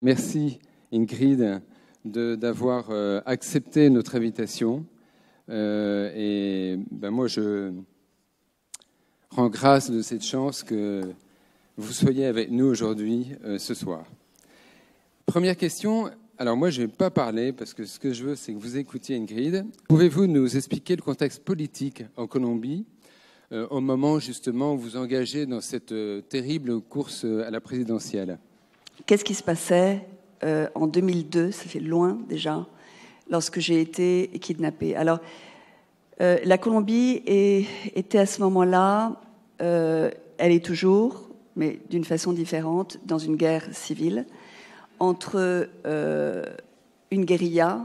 Merci Ingrid d'avoir accepté notre invitation. Moi, je rends grâce de cette chance que vous soyez avec nous aujourd'hui, ce soir. Première question. Alors moi, je ne vais pas parler parce que ce que je veux, c'est que vous écoutiez Ingrid. Pouvez-vous nous expliquer le contexte politique en Colombie au moment justement où vous vous engagez dans cette terrible course à la présidentielle? Qu'est-ce qui se passait en 2002, ça fait loin déjà, lorsque j'ai été kidnappée? Alors, la Colombie était à ce moment-là, elle est toujours, mais d'une façon différente, dans une guerre civile entre une guérilla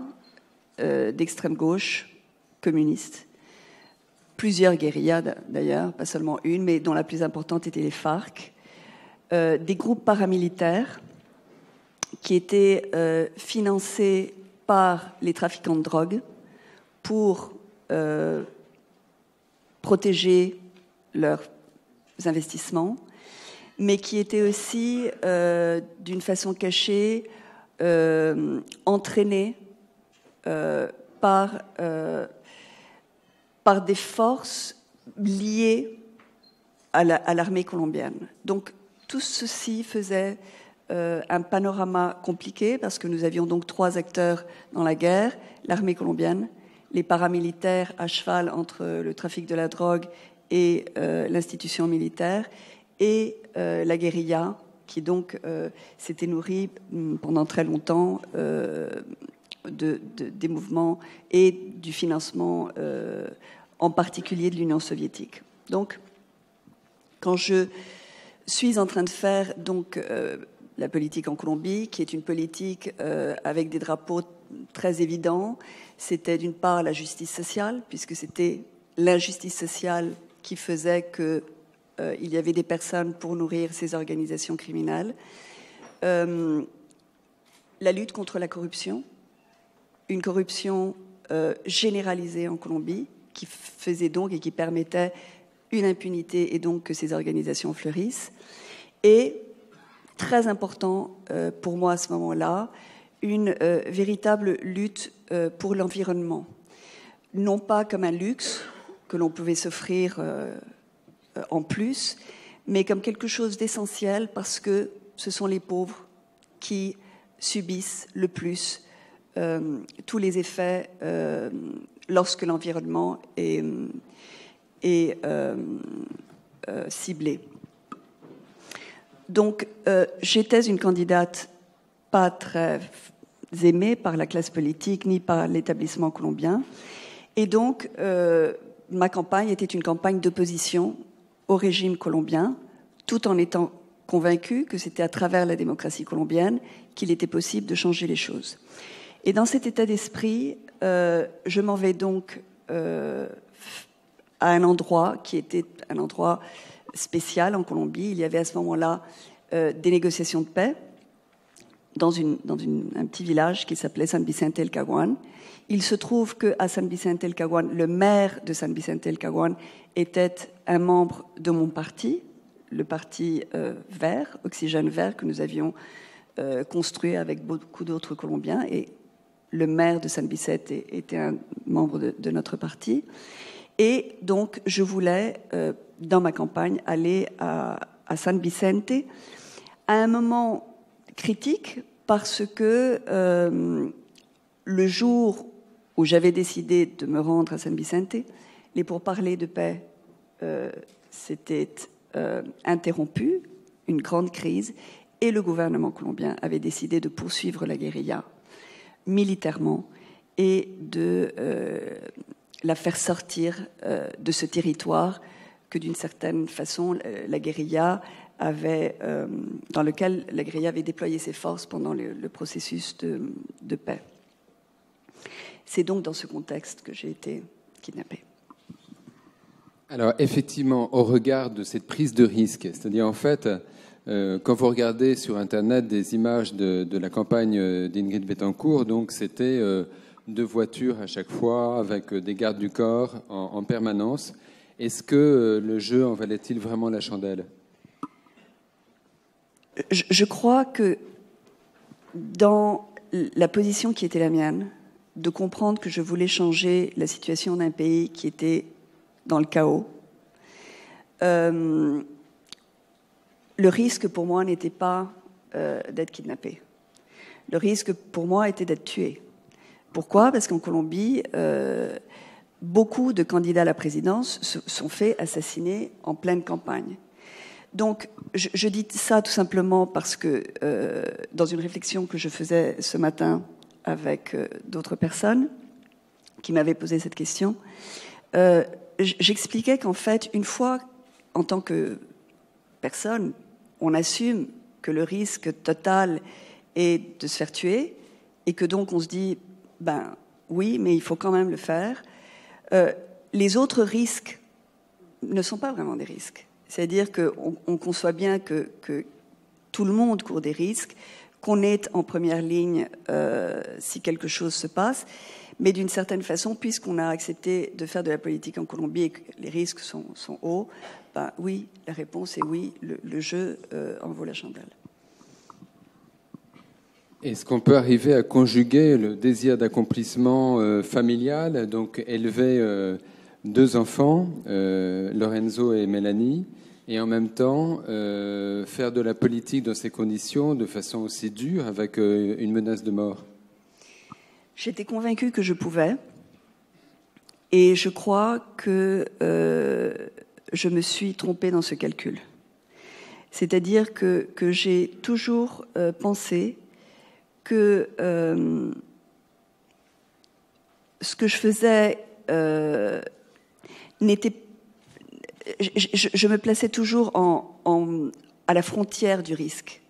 d'extrême gauche communiste, plusieurs guérillas d'ailleurs, pas seulement une, mais dont la plus importante était les FARC, des groupes paramilitaires qui étaient financés par les trafiquants de drogue pour protéger leurs investissements, mais qui étaient aussi, d'une façon cachée, entraînés par des forces liées à l'armée colombienne. Donc, tout ceci faisait un panorama compliqué, parce que nous avions donc 3 acteurs dans la guerre: l'armée colombienne, les paramilitaires à cheval entre le trafic de la drogue et l'institution militaire, et la guérilla, qui donc s'était nourrie pendant très longtemps des mouvements et du financement, en particulier de l'Union soviétique. Donc, quand je suis en train de faire donc la politique en Colombie, qui est une politique avec des drapeaux très évidents, c'était d'une part la justice sociale, puisque c'était l'injustice sociale qui faisait que il y avait des personnes pour nourrir ces organisations criminelles. La lutte contre la corruption, une corruption généralisée en Colombie, qui faisait donc et qui permettait une impunité et donc que ces organisations fleurissent. Et, très important pour moi à ce moment-là, une véritable lutte pour l'environnement. Non pas comme un luxe que l'on pouvait s'offrir en plus, mais comme quelque chose d'essentiel, parce que ce sont les pauvres qui subissent le plus tous les effets lorsque l'environnement est ciblé. Donc, j'étais une candidate pas très aimée par la classe politique ni par l'établissement colombien, et donc ma campagne était une campagne d'opposition au régime colombien, tout en étant convaincue que c'était à travers la démocratie colombienne qu'il était possible de changer les choses. Et dans cet état d'esprit, je m'en vais donc à un endroit qui était un endroit spécial en Colombie. Il y avait à ce moment-là des négociations de paix dans un petit village qui s'appelait San Vicente el Caguán. Il se trouve qu'à San Vicente el Caguán, le maire de San Vicente el Caguán était un membre de mon parti, le parti vert, Oxygène Vert, que nous avions construit avec beaucoup d'autres Colombiens, et le maire de San Vicente était un membre de notre parti. Et donc, je voulais, dans ma campagne, aller à San Vicente à un moment critique, parce que le jour où j'avais décidé de me rendre à San Vicente, les pourparlers de paix s'étaient interrompus, une grande crise, et le gouvernement colombien avait décidé de poursuivre la guérilla militairement et de la faire sortir de ce territoire que, d'une certaine façon, la guérilla avait, dans lequel la guérilla avait déployé ses forces pendant le processus de paix. C'est donc dans ce contexte que j'ai été kidnappée. Alors, effectivement, au regard de cette prise de risque, c'est-à-dire, en fait, quand vous regardez sur Internet des images de la campagne d'Ingrid Betancourt, donc c'était 2 voitures à chaque fois, avec des gardes du corps en permanence. Est-ce que le jeu en valait-il vraiment la chandelle ? Je crois que dans la position qui était la mienne, de comprendre que je voulais changer la situation d'un pays qui était dans le chaos. Le risque pour moi n'était pas d'être kidnappé. Le risque pour moi était d'être tué. Pourquoi ? Parce qu'en Colombie, beaucoup de candidats à la présidence se sont fait assassiner en pleine campagne. Donc, je dis ça tout simplement parce que, dans une réflexion que je faisais ce matin avec d'autres personnes qui m'avaient posé cette question, j'expliquais qu'en fait, une fois, en tant que personne, on assume que le risque total est de se faire tuer, et que donc on se dit, ben oui, mais il faut quand même le faire. Les autres risques ne sont pas vraiment des risques. C'est-à-dire qu'on conçoit bien que tout le monde court des risques, qu'on est en première ligne si quelque chose se passe, mais d'une certaine façon, puisqu'on a accepté de faire de la politique en Colombie et que les risques sont hauts, ben oui, la réponse est oui, le jeu en vaut la chandelle. Est-ce qu'on peut arriver à conjuguer le désir d'accomplissement familial, donc élever 2 enfants, Lorenzo et Mélanie, et en même temps faire de la politique dans ces conditions de façon aussi dure, avec une menace de mort? J'étais convaincue que je pouvais, et je crois que je me suis trompée dans ce calcul. C'est-à-dire que j'ai toujours pensé que ce que je faisais n'était... Je me plaçais toujours à la frontière du risque.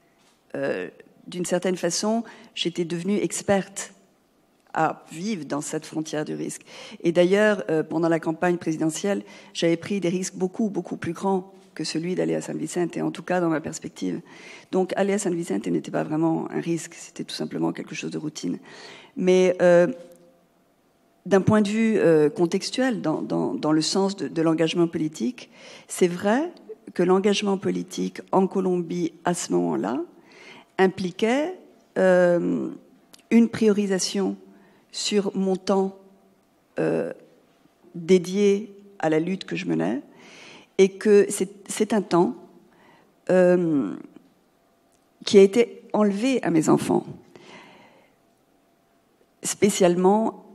D'une certaine façon, j'étais devenue experte à vivre dans cette frontière du risque. Et d'ailleurs, pendant la campagne présidentielle, j'avais pris des risques beaucoup, beaucoup plus grands que celui d'aller à San Vicente, et en tout cas dans ma perspective. Donc aller à San Vicente n'était pas vraiment un risque, c'était tout simplement quelque chose de routine. Mais d'un point de vue contextuel, dans le sens de l'engagement politique, c'est vrai que l'engagement politique en Colombie à ce moment-là impliquait une priorisation sur mon temps dédié à la lutte que je menais, et que c'est un temps qui a été enlevé à mes enfants, spécialement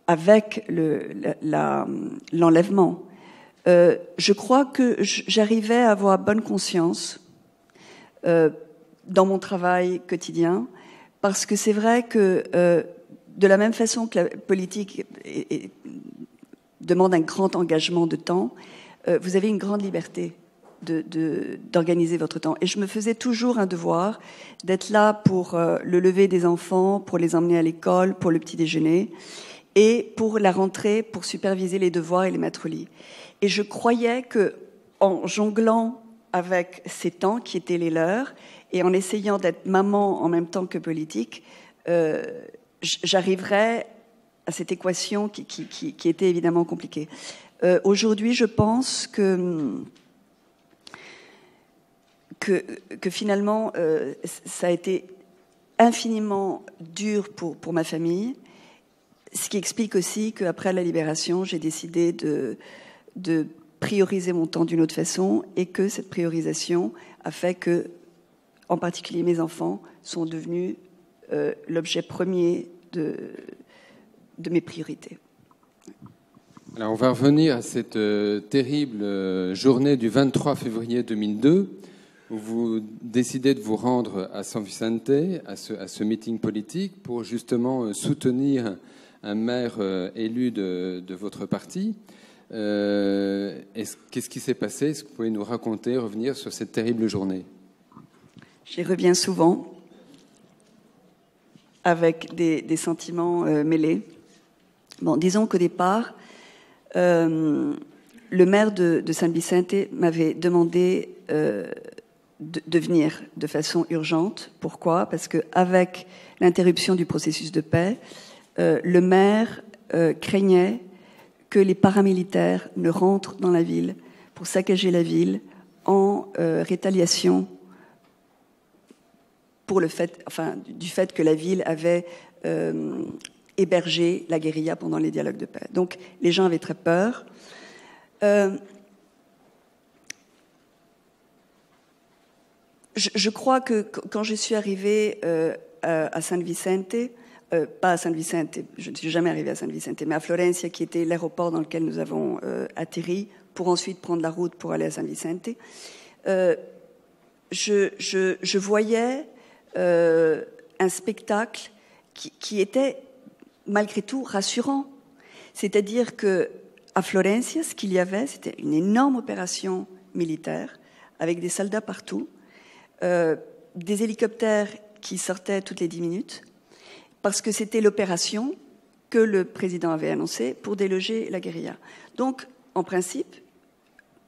avec l'enlèvement. Je crois que j'arrivais à avoir bonne conscience dans mon travail quotidien, parce que c'est vrai que de la même façon que la politique demande un grand engagement de temps, vous avez une grande liberté d'organiser votre temps. Et je me faisais toujours un devoir d'être là pour le lever des enfants, pour les emmener à l'école, pour le petit déjeuner, et pour la rentrée, pour superviser les devoirs et les mettre au lit. Et je croyais que, en jonglant avec ces temps qui étaient les leurs, et en essayant d'être maman en même temps que politique, j'arriverais à cette équation qui était évidemment compliquée. Aujourd'hui, je pense que finalement, ça a été infiniment dur pour ma famille, ce qui explique aussi qu'après la libération, j'ai décidé de prioriser mon temps d'une autre façon, et que cette priorisation a fait que, en particulier, mes enfants sont devenus l'objet premier de mes priorités. Alors, on va revenir à cette terrible journée du 23 février 2002, où vous décidez de vous rendre à San Vicente, à ce meeting politique, pour justement soutenir un maire élu de votre parti. Qu'est-ce qui s'est passé? Est-ce que vous pouvez nous raconter, revenir sur cette terrible journée? J'y reviens souvent, avec des sentiments mêlés. Bon, disons qu'au départ, le maire de San Vicente m'avait demandé de venir de façon urgente. Pourquoi? Parce qu'avec l'interruption du processus de paix, le maire craignait que les paramilitaires ne rentrent dans la ville pour saccager la ville en rétaliation pour du fait que la ville avait hébergé la guérilla pendant les dialogues de paix. Donc les gens avaient très peur. Je crois que quand je suis arrivée à San Vicente, pas à San Vicente, je ne suis jamais arrivée à San Vicente, mais à Florencia, qui était l'aéroport dans lequel nous avons atterri, pour ensuite prendre la route pour aller à San Vicente, je voyais un spectacle qui était malgré tout rassurant. C'est-à-dire qu'à Florencia, ce qu'il y avait, c'était une énorme opération militaire avec des soldats partout, des hélicoptères qui sortaient toutes les 10 minutes, parce que c'était l'opération que le président avait annoncée pour déloger la guérilla. Donc, en principe,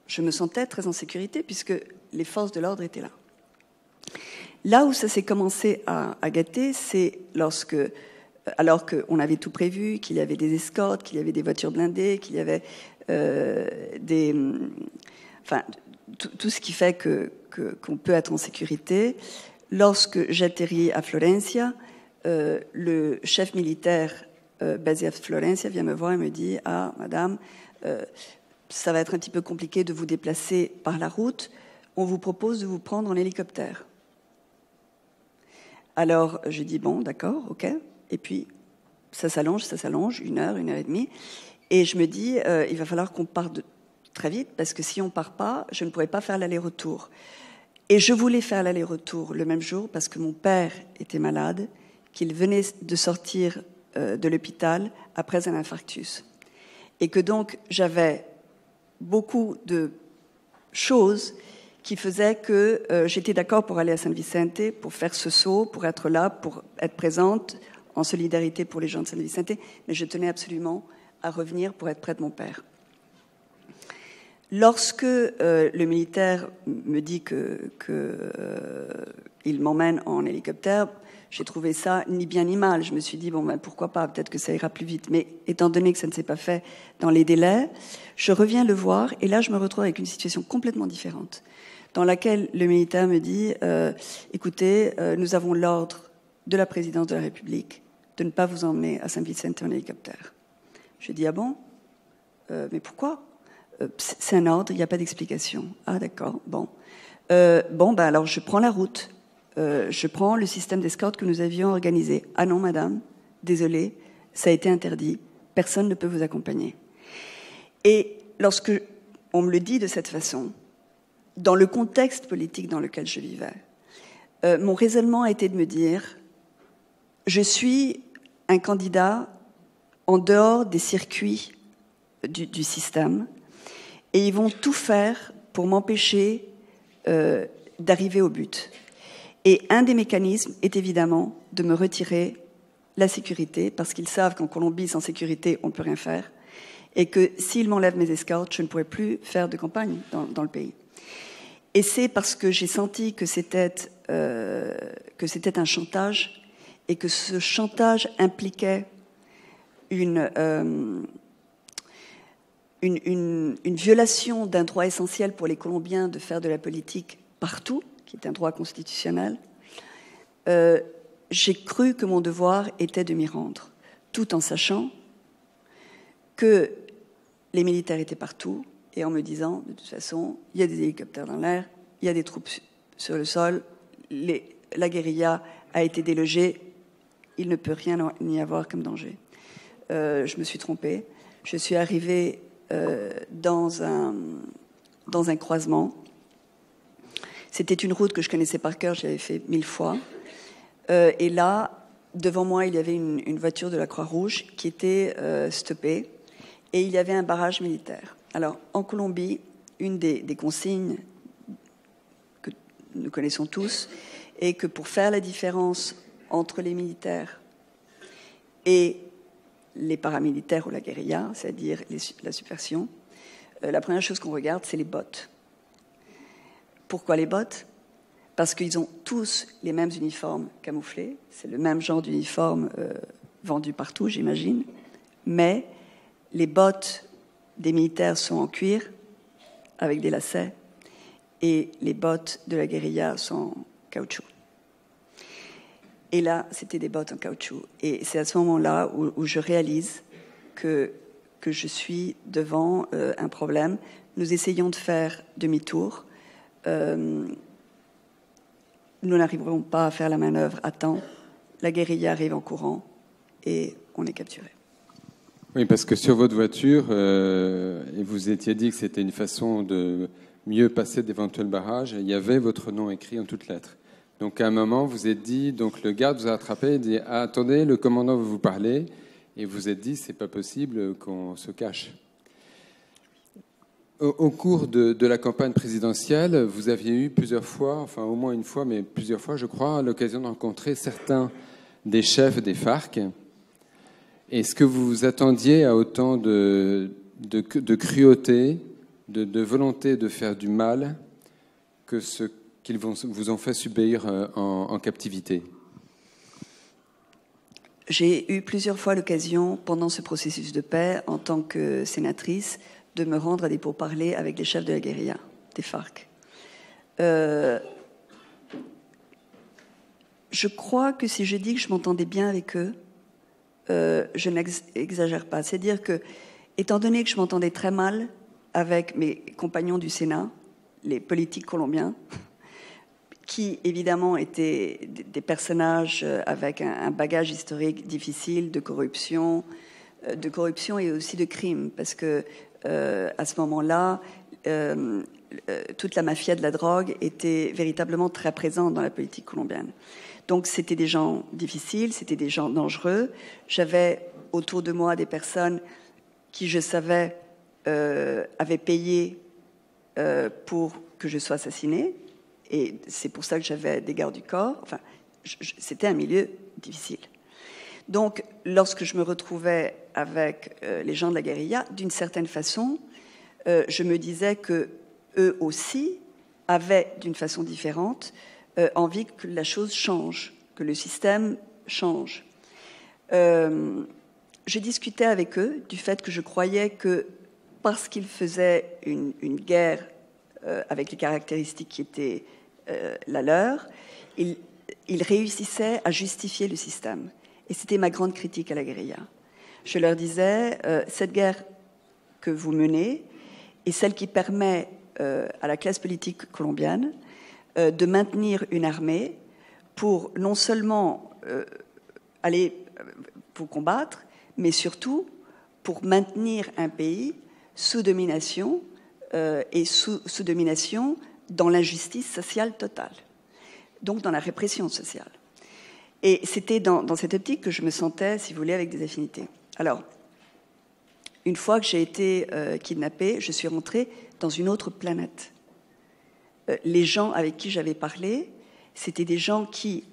je me sentais très en sécurité puisque les forces de l'ordre étaient là. Là où ça s'est commencé à gâter, c'est alors qu'on avait tout prévu, qu'il y avait des escortes, qu'il y avait des voitures blindées, qu'il y avait tout ce qui fait qu'on peut être en sécurité. Lorsque j'atterris à Florencia, le chef militaire basé à Florencia vient me voir et me dit « Ah, madame, ça va être un petit peu compliqué de vous déplacer par la route. On vous propose de vous prendre en hélicoptère. » Alors, je dis « Bon, d'accord, ok. » Et puis, ça s'allonge, 1 heure, 1 heure et demie. Et je me dis « Il va falloir qu'on parte très vite, parce que si on ne part pas, je ne pourrai pas faire l'aller-retour. » Et je voulais faire l'aller-retour le même jour parce que mon père était malade, qu'il venait de sortir de l'hôpital après un infarctus. Et que donc j'avais beaucoup de choses qui faisaient que j'étais d'accord pour aller à San Vicente, pour faire ce saut, pour être là, pour être présente en solidarité pour les gens de San Vicente, mais je tenais absolument à revenir pour être près de mon père. Lorsque le militaire me dit qu'il m'emmène en hélicoptère, j'ai trouvé ça ni bien ni mal. Je me suis dit, bon, ben, pourquoi pas, peut-être que ça ira plus vite. Mais étant donné que ça ne s'est pas fait dans les délais, je reviens le voir et là, je me retrouve avec une situation complètement différente, dans laquelle le militaire me dit, écoutez, nous avons l'ordre de la présidence de la République de ne pas vous emmener à San Vicente en hélicoptère. Je dis, ah bon, mais pourquoi ? C'est un ordre, il n'y a pas d'explication. Ah d'accord, bon. Alors je prends la route, je prends le système d'escorte que nous avions organisé. Ah non madame, désolée, ça a été interdit, personne ne peut vous accompagner. Et lorsque on me le dit de cette façon, dans le contexte politique dans lequel je vivais, mon raisonnement a été de me dire, je suis un candidat en dehors des circuits du système, et ils vont tout faire pour m'empêcher d'arriver au but. Et un des mécanismes est évidemment de me retirer la sécurité, parce qu'ils savent qu'en Colombie, sans sécurité, on ne peut rien faire, et que s'ils m'enlèvent mes escortes, je ne pourrai plus faire de campagne dans le pays. Et c'est parce que j'ai senti que c'était un chantage, et que ce chantage impliquait une violation d'un droit essentiel pour les Colombiens de faire de la politique partout, qui est un droit constitutionnel, j'ai cru que mon devoir était de m'y rendre, tout en sachant que les militaires étaient partout et en me disant, de toute façon, il y a des hélicoptères dans l'air, il y a des troupes sur le sol, la guérilla a été délogée, il ne peut rien y avoir comme danger. Je me suis trompée, je suis arrivée dans un croisement. C'était une route que je connaissais par cœur, je l'avais fait 1000 fois. Et là, devant moi, il y avait une voiture de la Croix-Rouge qui était stoppée et il y avait un barrage militaire. Alors, en Colombie, une des consignes que nous connaissons tous est que pour faire la différence entre les militaires et les paramilitaires ou la guérilla, c'est-à-dire la subversion, la première chose qu'on regarde, c'est les bottes. Pourquoi les bottes ? Parce qu'ils ont tous les mêmes uniformes camouflés, c'est le même genre d'uniforme vendu partout, j'imagine, mais les bottes des militaires sont en cuir, avec des lacets, et les bottes de la guérilla sont en caoutchouc. Et là, c'était des bottes en caoutchouc. Et c'est à ce moment-là où je réalise que je suis devant un problème. Nous essayons de faire demi-tour. Nous n'arriverons pas à faire la manœuvre à temps. La guérilla arrive en courant et on est capturé. Oui, parce que sur votre voiture, et vous étiez dit que c'était une façon de mieux passer d'éventuels barrages, il y avait votre nom écrit en toutes lettres. Donc à un moment, vous êtes dit, donc le garde vous a attrapé et dit « Ah, attendez, le commandant veut vous parler », et vous êtes dit « C'est pas possible qu'on se cache ». Au cours de la campagne présidentielle, vous aviez eu plusieurs fois, enfin au moins une fois, mais plusieurs fois, je crois, l'occasion de rencontrer certains des chefs des FARC. Est-ce que vous vous attendiez à autant de cruauté, de volonté de faire du mal que ce qu'ils vous ont fait subir en captivité? J'ai eu plusieurs fois l'occasion, pendant ce processus de paix, en tant que sénatrice, de me rendre à des pourparlers avec les chefs de la guérilla, des FARC. Je crois que si je dis que je m'entendais bien avec eux, je n'exagère pas. C'est-à-dire que, étant donné que je m'entendais très mal avec mes compagnons du Sénat, les politiques colombiens, qui évidemment étaient des personnages avec un bagage historique difficile de corruption et aussi de crimes, parce que à ce moment-là, toute la mafia de la drogue était véritablement très présente dans la politique colombienne. Donc c'était des gens difficiles, c'était des gens dangereux. J'avais autour de moi des personnes qui, je savais, avaient payé pour que je sois assassinée. Et c'est pour ça que j'avais des gardes du corps. Enfin, c'était un milieu difficile. Donc, lorsque je me retrouvais avec les gens de la guérilla, d'une certaine façon, je me disais que eux aussi avaient, d'une façon différente, envie que la chose change, que le système change. Je discutais avec eux du fait que je croyais que parce qu'ils faisaient une guerre avec les caractéristiques qui étaient la leur, ils réussissaient à justifier le système. Et c'était ma grande critique à la guérilla. Je leur disais, cette guerre que vous menez est celle qui permet à la classe politique colombienne de maintenir une armée pour non seulement aller vous combattre, mais surtout pour maintenir un pays sous domination et sous domination dans l'injustice sociale totale, donc dans la répression sociale. Et c'était dans cette optique que je me sentais, si vous voulez, avec des affinités. Alors, une fois que j'ai été kidnappée, je suis rentrée dans une autre planète. Les gens avec qui j'avais parlé, c'était des gens qui,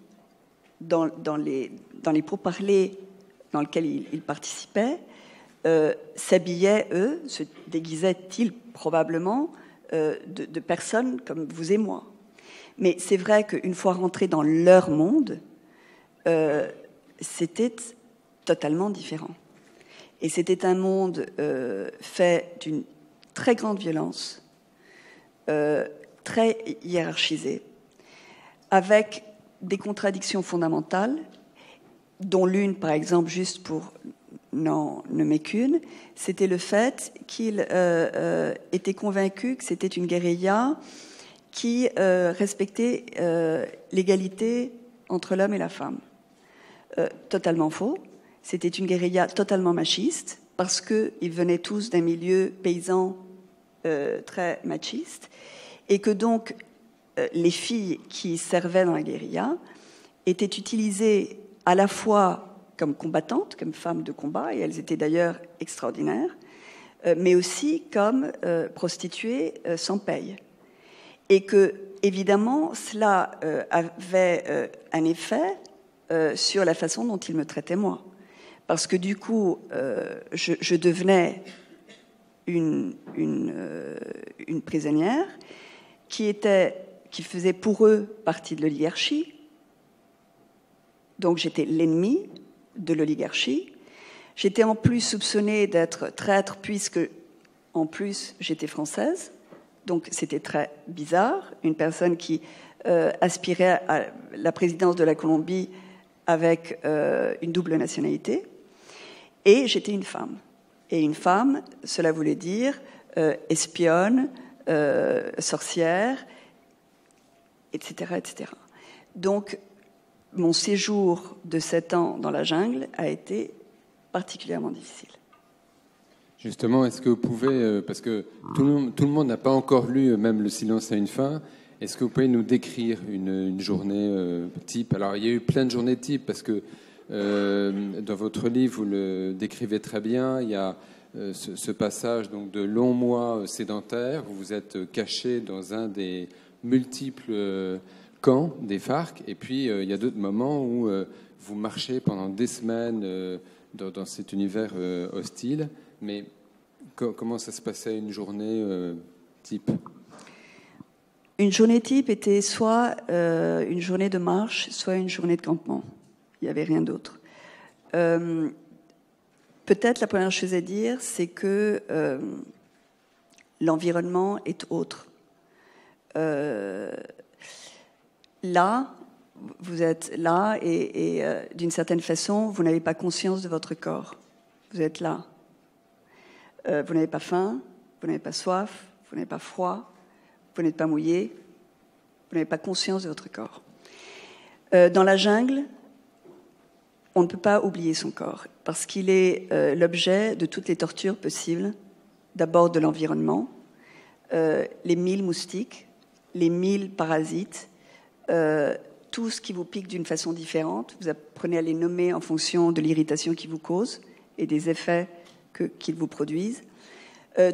dans les pourparlers dans lesquels ils participaient, s'habillaient, eux, se déguisaient-ils probablement de personnes comme vous et moi. Mais c'est vrai qu'une fois rentrés dans leur monde, c'était totalement différent. Et c'était un monde fait d'une très grande violence, très hiérarchisé, avec des contradictions fondamentales, dont l'une, par exemple, juste pour n'en nommer qu'une, c'était le fait qu'il était convaincu que c'était une guérilla qui respectait l'égalité entre l'homme et la femme. Totalement faux. C'était une guérilla totalement machiste, parce qu'ils venaient tous d'un milieu paysan très machiste, et que donc les filles qui servaient dans la guérilla étaient utilisées à la fois comme combattantes, comme femmes de combat, et elles étaient d'ailleurs extraordinaires, mais aussi comme prostituées sans paye. Et que, évidemment, cela avait un effet sur la façon dont ils me traitaient moi. Parce que du coup, je devenais une prisonnière qui faisait pour eux partie de l'oligarchie. Donc j'étais l'ennemi de l'oligarchie. J'étais en plus soupçonnée d'être traître puisque, en plus, j'étais française. Donc c'était très bizarre. Une personne qui aspirait à la présidence de la Colombie avec une double nationalité, et j'étais une femme. Et une femme, cela voulait dire espionne, sorcière, etc., etc. Donc, mon séjour de 7 ans dans la jungle a été particulièrement difficile. Justement, est-ce que vous pouvez, parce que tout le monde n'a pas encore lu même Le silence a une fin, est-ce que vous pouvez nous décrire une journée type? Alors, il y a eu plein de journées type, parce que dans votre livre, vous le décrivez très bien, il y a ce passage donc, de longs mois sédentaires, où vous êtes caché dans un des multiples camps des FARC, et puis il y a d'autres moments où vous marchez pendant des semaines dans cet univers hostile. Mais comment ça se passait une journée type? Une journée type était soit une journée de marche, soit une journée de campement. Il n'y avait rien d'autre. Peut-être la première chose à dire, c'est que l'environnement est autre. Là, vous êtes là et d'une certaine façon, vous n'avez pas conscience de votre corps. Vous êtes là. Vous n'avez pas faim, vous n'avez pas soif, vous n'avez pas froid, vous n'êtes pas mouillé, vous n'avez pas conscience de votre corps. Dans la jungle, on ne peut pas oublier son corps parce qu'il est l'objet de toutes les tortures possibles. D'abord de l'environnement, les 1000 moustiques, les 1000 parasites, tout ce qui vous pique d'une façon différente. Vous apprenez à les nommer en fonction de l'irritation qu'ils vous causent et des effets qu'ils vous produisent.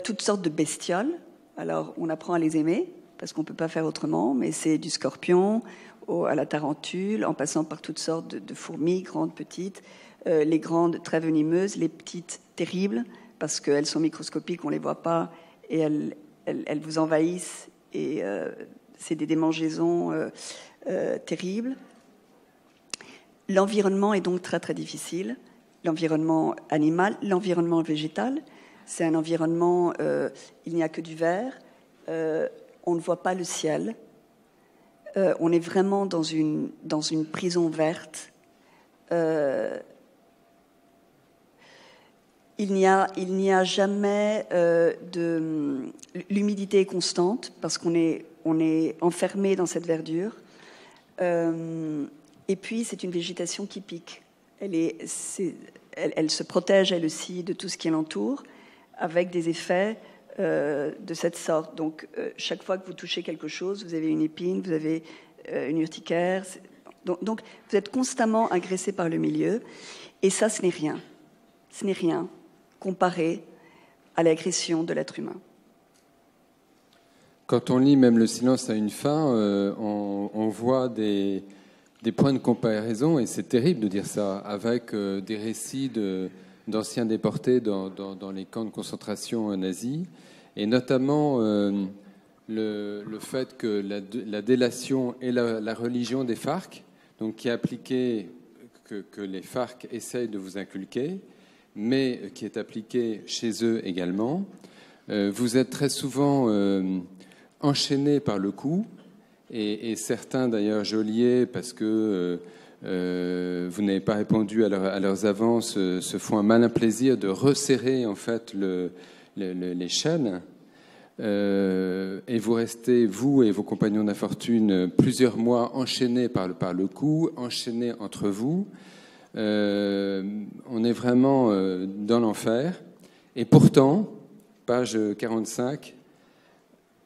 Toutes sortes de bestioles. Alors, on apprend à les aimer, parce qu'on ne peut pas faire autrement, mais c'est du scorpion à la tarentule, en passant par toutes sortes de fourmis, grandes, petites, les grandes très venimeuses, les petites terribles, parce qu'elles sont microscopiques, on ne les voit pas, et elles vous envahissent, et c'est des démangeaisons terribles. L'environnement est donc très, très difficile. L'environnement animal, l'environnement végétal. C'est un environnement, il n'y a que du vert, on ne voit pas le ciel, on est vraiment dans une prison verte. Il n'y a jamais l'humidité est constante parce qu'on est enfermé dans cette verdure. Et puis c'est une végétation qui pique. Elle se protège elle aussi de tout ce qui l'entoure, avec des effets de cette sorte. Donc, chaque fois que vous touchez quelque chose, vous avez une épine, vous avez une urticaire. Donc, vous êtes constamment agressé par le milieu. Et ça, ce n'est rien. Ce n'est rien comparé à l'agression de l'être humain. Quand on lit même Le silence a une fin, on voit des points de comparaison, et c'est terrible de dire ça, avec des récits d'anciens déportés dans les camps de concentration nazis, et notamment le fait que la délation est la religion des FARC, donc qui est appliquée, que les FARC essayent de vous inculquer, mais qui est appliquée chez eux également. Vous êtes très souvent enchaînés par le coup, et certains d'ailleurs geôliers, parce que vous n'avez pas répondu à leurs avances, se font un malin plaisir de resserrer en fait les chaînes, et vous restez, vous et vos compagnons d'infortune, plusieurs mois enchaînés par le coup, enchaînés entre vous. On est vraiment dans l'enfer. Et pourtant, page 45,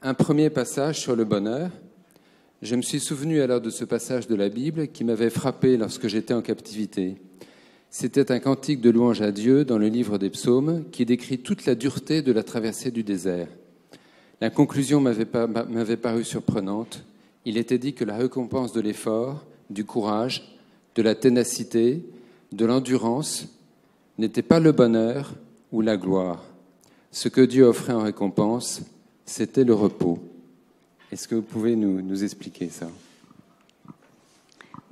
un premier passage sur le bonheur. Je me suis souvenu alors de ce passage de la Bible qui m'avait frappé lorsque j'étais en captivité. C'était un cantique de louange à Dieu dans le livre des psaumes qui décrit toute la dureté de la traversée du désert. La conclusion m'avait paru surprenante. Il était dit que la récompense de l'effort, du courage, de la ténacité, de l'endurance n'était pas le bonheur ou la gloire. Ce que Dieu offrait en récompense, c'était le repos. Est-ce que vous pouvez nous expliquer ça ?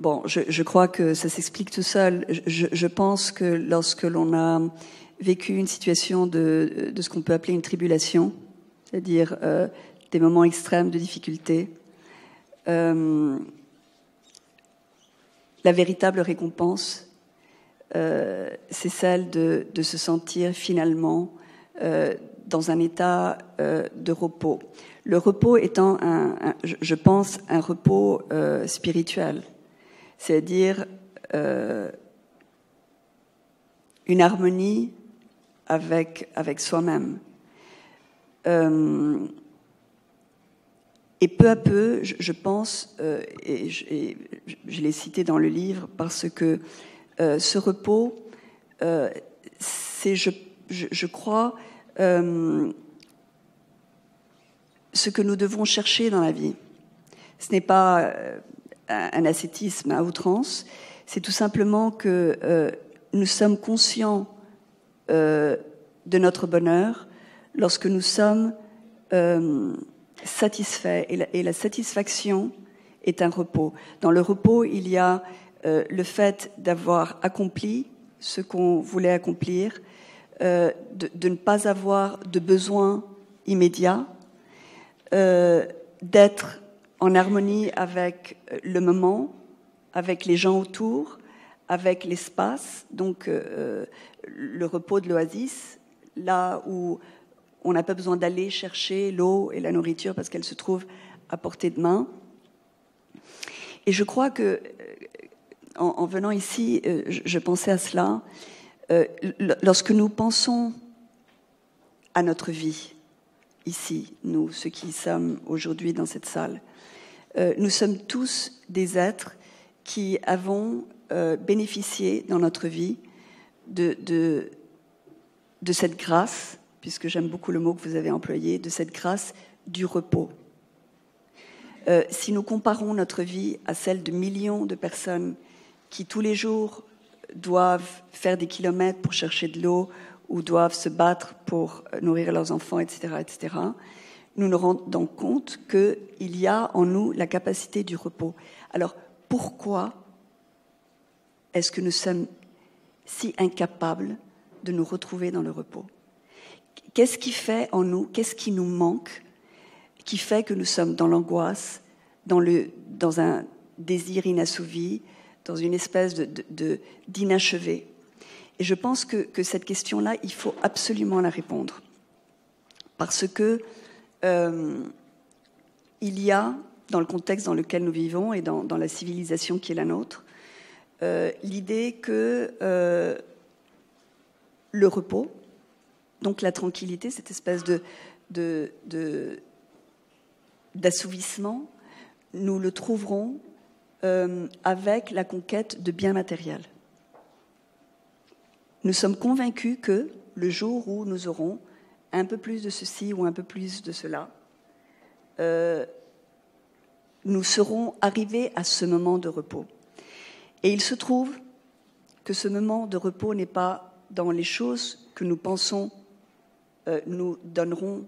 Bon, je crois que ça s'explique tout seul. Je pense que lorsque l'on a vécu une situation de ce qu'on peut appeler une tribulation, c'est-à-dire des moments extrêmes de difficulté, la véritable récompense, c'est celle de se sentir finalement dans un état de repos. Le repos étant, je pense, un repos spirituel, c'est-à-dire une harmonie avec soi-même. Et peu à peu, je pense, et je l'ai cité dans le livre, parce que ce repos, c'est, je crois, ce que nous devons chercher dans la vie. Ce n'est pas un ascétisme à outrance, c'est tout simplement que nous sommes conscients de notre bonheur lorsque nous sommes satisfaits. Et la satisfaction est un repos. Dans le repos, il y a le fait d'avoir accompli ce qu'on voulait accomplir, de ne pas avoir de besoin immédiat, d'être en harmonie avec le moment, avec les gens autour, avec l'espace, donc le repos de l'oasis, là où on n'a pas besoin d'aller chercher l'eau et la nourriture parce qu'elle se trouve à portée de main. Et je crois que, en venant ici, je pensais à cela. Lorsque nous pensons à notre vie, ici, nous, ceux qui sommes aujourd'hui dans cette salle, nous sommes tous des êtres qui avons bénéficié dans notre vie de cette grâce, puisque j'aime beaucoup le mot que vous avez employé, de cette grâce du repos. Si nous comparons notre vie à celle de millions de personnes qui tous les jours doivent faire des kilomètres pour chercher de l'eau ou doivent se battre pour nourrir leurs enfants, etc., etc., nous nous rendons compte qu'il y a en nous la capacité du repos. Alors, pourquoi est-ce que nous sommes si incapables de nous retrouver dans le repos? Qu'est-ce qui fait en nous, qu'est-ce qui nous manque, qui fait que nous sommes dans l'angoisse, dans un désir inassouvi, dans une espèce d'inachevé? Et je pense que cette question-là, il faut absolument la répondre. Parce que il y a, dans le contexte dans lequel nous vivons et dans la civilisation qui est la nôtre, l'idée que le repos, donc la tranquillité, cette espèce d'assouvissement, nous le trouverons avec la conquête de biens matériels. Nous sommes convaincus que le jour où nous aurons un peu plus de ceci ou un peu plus de cela, nous serons arrivés à ce moment de repos. Et il se trouve que ce moment de repos n'est pas dans les choses que nous pensons nous donneront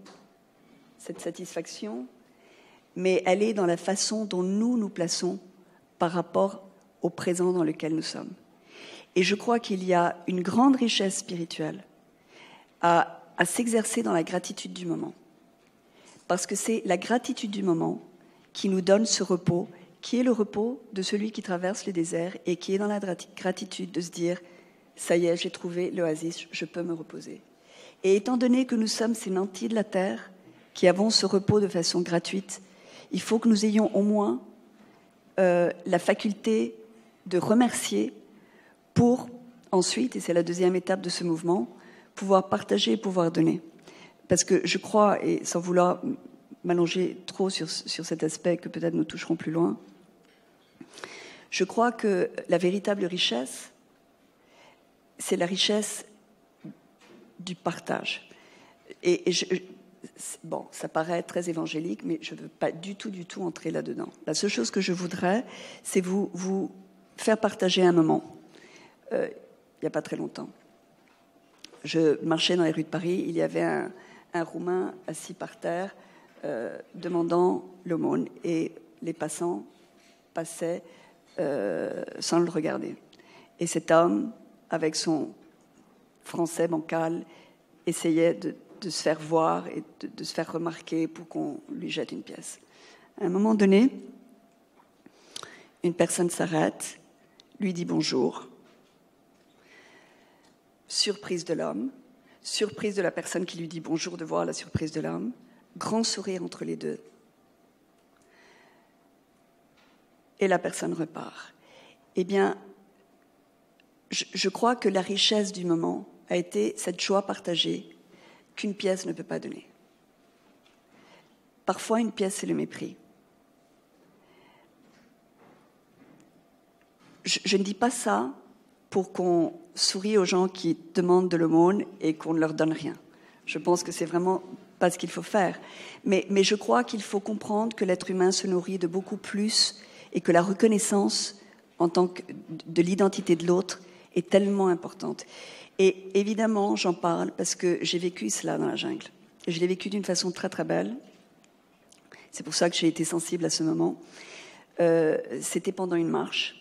cette satisfaction, mais elle est dans la façon dont nous nous plaçons par rapport au présent dans lequel nous sommes. Et je crois qu'il y a une grande richesse spirituelle à s'exercer dans la gratitude du moment. Parce que c'est la gratitude du moment qui nous donne ce repos, qui est le repos de celui qui traverse le désert et qui est dans la gratitude de se dire « ça y est, j'ai trouvé l'oasis, je peux me reposer ». Et étant donné que nous sommes ces nantis de la terre qui avons ce repos de façon gratuite, il faut que nous ayons au moins la faculté de remercier pour ensuite, et c'est la deuxième étape de ce mouvement, pouvoir partager et pouvoir donner. Parce que je crois, et sans vouloir m'allonger trop sur cet aspect que peut-être nous toucherons plus loin, je crois que la véritable richesse, c'est la richesse du partage. Et bon, ça paraît très évangélique, mais je ne veux pas du tout entrer là-dedans. La seule chose que je voudrais, c'est vous faire partager un moment. Il n'y a pas très longtemps. Je marchais dans les rues de Paris, il y avait un Roumain assis par terre demandant l'aumône et les passants passaient sans le regarder. Et cet homme, avec son français bancal, essayait de se faire voir et de se faire remarquer pour qu'on lui jette une pièce. À un moment donné, une personne s'arrête, lui dit bonjour. Surprise de l'homme, surprise de la personne qui lui dit bonjour de voir la surprise de l'homme, grand sourire entre les deux. Et la personne repart. Eh bien, je crois que la richesse du moment a été cette joie partagée qu'une pièce ne peut pas donner. Parfois, une pièce, c'est le mépris. Je ne dis pas ça pour qu'on sourie aux gens qui demandent de l'aumône et qu'on ne leur donne rien. Je pense que c'est vraiment pas ce qu'il faut faire. Mais je crois qu'il faut comprendre que l'être humain se nourrit de beaucoup plus et que la reconnaissance en tant que de l'identité de l'autre est tellement importante. Et évidemment, j'en parle parce que j'ai vécu cela dans la jungle. Et je l'ai vécu d'une façon très très belle. C'est pour ça que j'ai été sensible à ce moment. C'était pendant une marche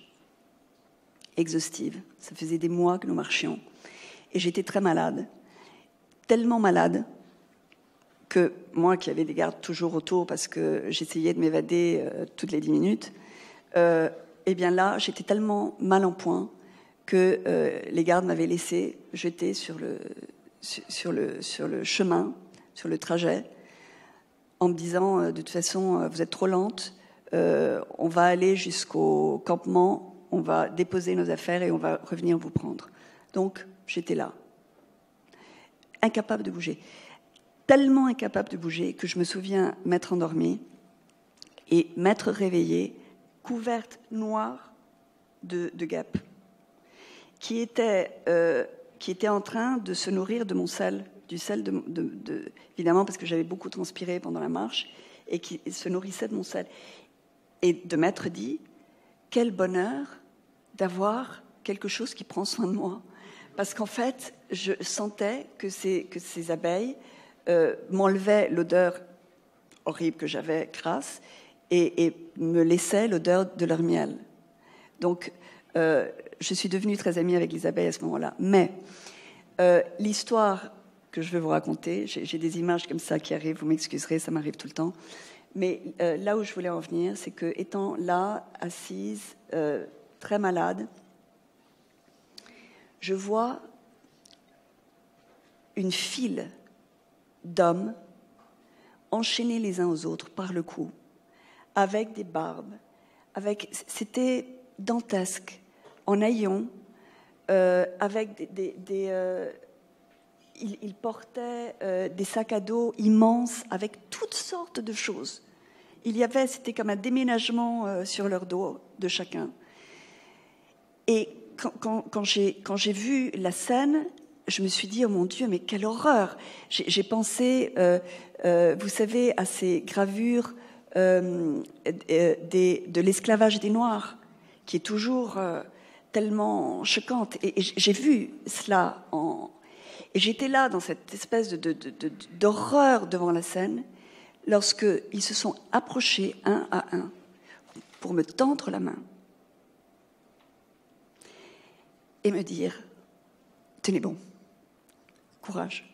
exhaustive. Ça faisait des mois que nous marchions. Et j'étais très malade. Tellement malade que moi, qui avais des gardes toujours autour parce que j'essayais de m'évader toutes les 10 minutes, eh bien là, j'étais tellement mal en point que les gardes m'avaient laissé jeter sur le chemin, sur le trajet, en me disant, de toute façon, vous êtes trop lente, on va aller jusqu'au campement, on va déposer nos affaires et on va revenir vous prendre. Donc, j'étais là, incapable de bouger. Tellement incapable de bouger que je me souviens m'être endormie et m'être réveillée, couverte noire de guêpes, qui était en train de se nourrir de mon sel, du sel évidemment parce que j'avais beaucoup transpiré pendant la marche, et qui se nourrissait de mon sel. Et de m'être dit, quel bonheur d'avoir quelque chose qui prend soin de moi. Parce qu'en fait, je sentais que ces abeilles m'enlevaient l'odeur horrible que j'avais, crasse, et me laissaient l'odeur de leur miel. Donc, je suis devenue très amie avec les abeilles à ce moment-là. Mais l'histoire que je veux vous raconter, j'ai des images comme ça qui arrivent, vous m'excuserez, ça m'arrive tout le temps. Mais là où je voulais en venir, c'est que, étant là, assise, très malade, je vois une file d'hommes enchaînés les uns aux autres par le cou, avec des barbes, c'était dantesque, en haillons, avec ils portaient des sacs à dos immenses avec toutes sortes de choses. C'était comme un déménagement sur leur dos de chacun. Et quand j'ai vu la scène, je me suis dit, oh mon Dieu, mais quelle horreur! J'ai pensé, vous savez, à ces gravures de l'esclavage des Noirs, qui est toujours tellement choquante. Et j'ai vu cela et j'étais là dans cette espèce d'horreur devant la scène, lorsqu'ils se sont approchés un à un pour me tendre la main et me dire, tenez bon, courage.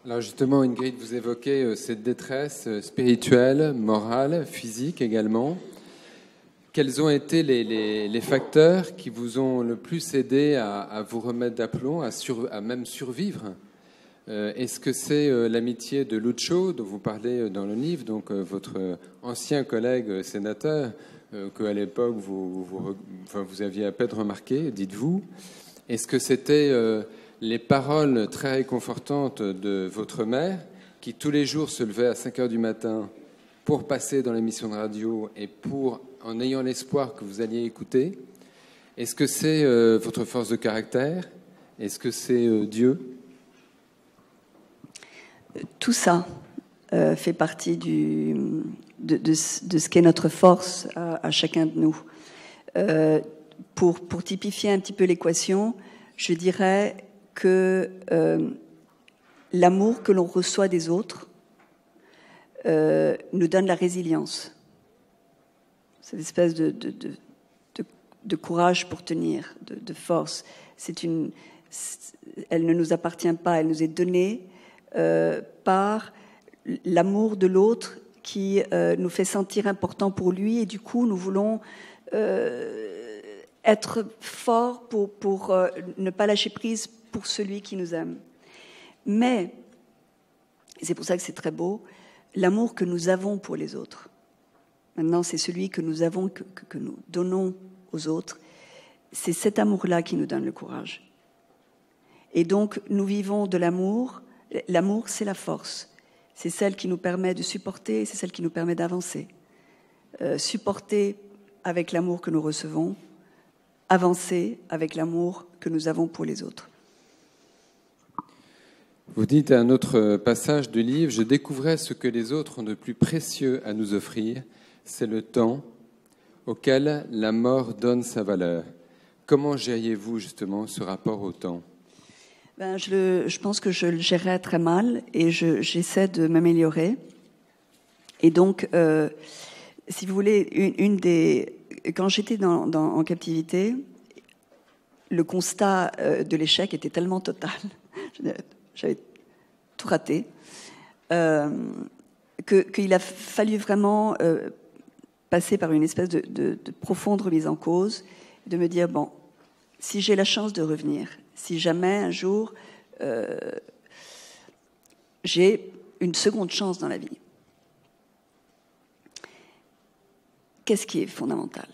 Alors justement, Ingrid, vous évoquez cette détresse spirituelle, morale, physique également. Quels ont été les facteurs qui vous ont le plus aidé à vous remettre d'aplomb, à même survivre? Est-ce que c'est l'amitié de Lucio, dont vous parlez dans le livre, donc votre ancien collègue sénateur, qu'à l'époque vous aviez à peine remarqué, dites-vous? Est-ce que c'était les paroles très réconfortantes de votre mère, qui tous les jours se levait à 5 heures du matin pour passer dans l'émission de radio et en ayant l'espoir que vous alliez écouter? Est-ce que c'est votre force de caractère? Est-ce que c'est Dieu? Tout ça fait partie de ce qu'est notre force à chacun de nous. Pour typifier un petit peu l'équation, je dirais que l'amour que l'on reçoit des autres nous donne la résilience. Cette espèce de courage pour tenir, de force. Elle ne nous appartient pas, elle nous est donnée par l'amour de l'autre qui nous fait sentir important pour lui, et du coup nous voulons être forts pour ne pas lâcher prise pour celui qui nous aime. Mais, et c'est pour ça que c'est très beau, l'amour que nous avons pour les autres, maintenant c'est celui que nous avons, que nous donnons aux autres, c'est cet amour-là qui nous donne le courage. Et donc nous vivons de l'amour. L'amour, c'est la force. C'est celle qui nous permet de supporter, c'est celle qui nous permet d'avancer. Supporter avec l'amour que nous recevons, avancer avec l'amour que nous avons pour les autres. Vous dites à un autre passage du livre, « Je découvrais ce que les autres ont de plus précieux à nous offrir, c'est le temps auquel la mort donne sa valeur. » Comment gériez-vous justement ce rapport au temps ? Je pense que je le gérais très mal et j'essaie de m'améliorer. Et donc, si vous voulez, quand j'étais en captivité, le constat de l'échec était tellement total, j'avais tout raté, qu'il a fallu vraiment passer par une espèce de profonde remise en cause, de me dire, bon, si j'ai la chance de revenir, si jamais un jour j'ai une seconde chance dans la vie, qu'est-ce qui est fondamental ?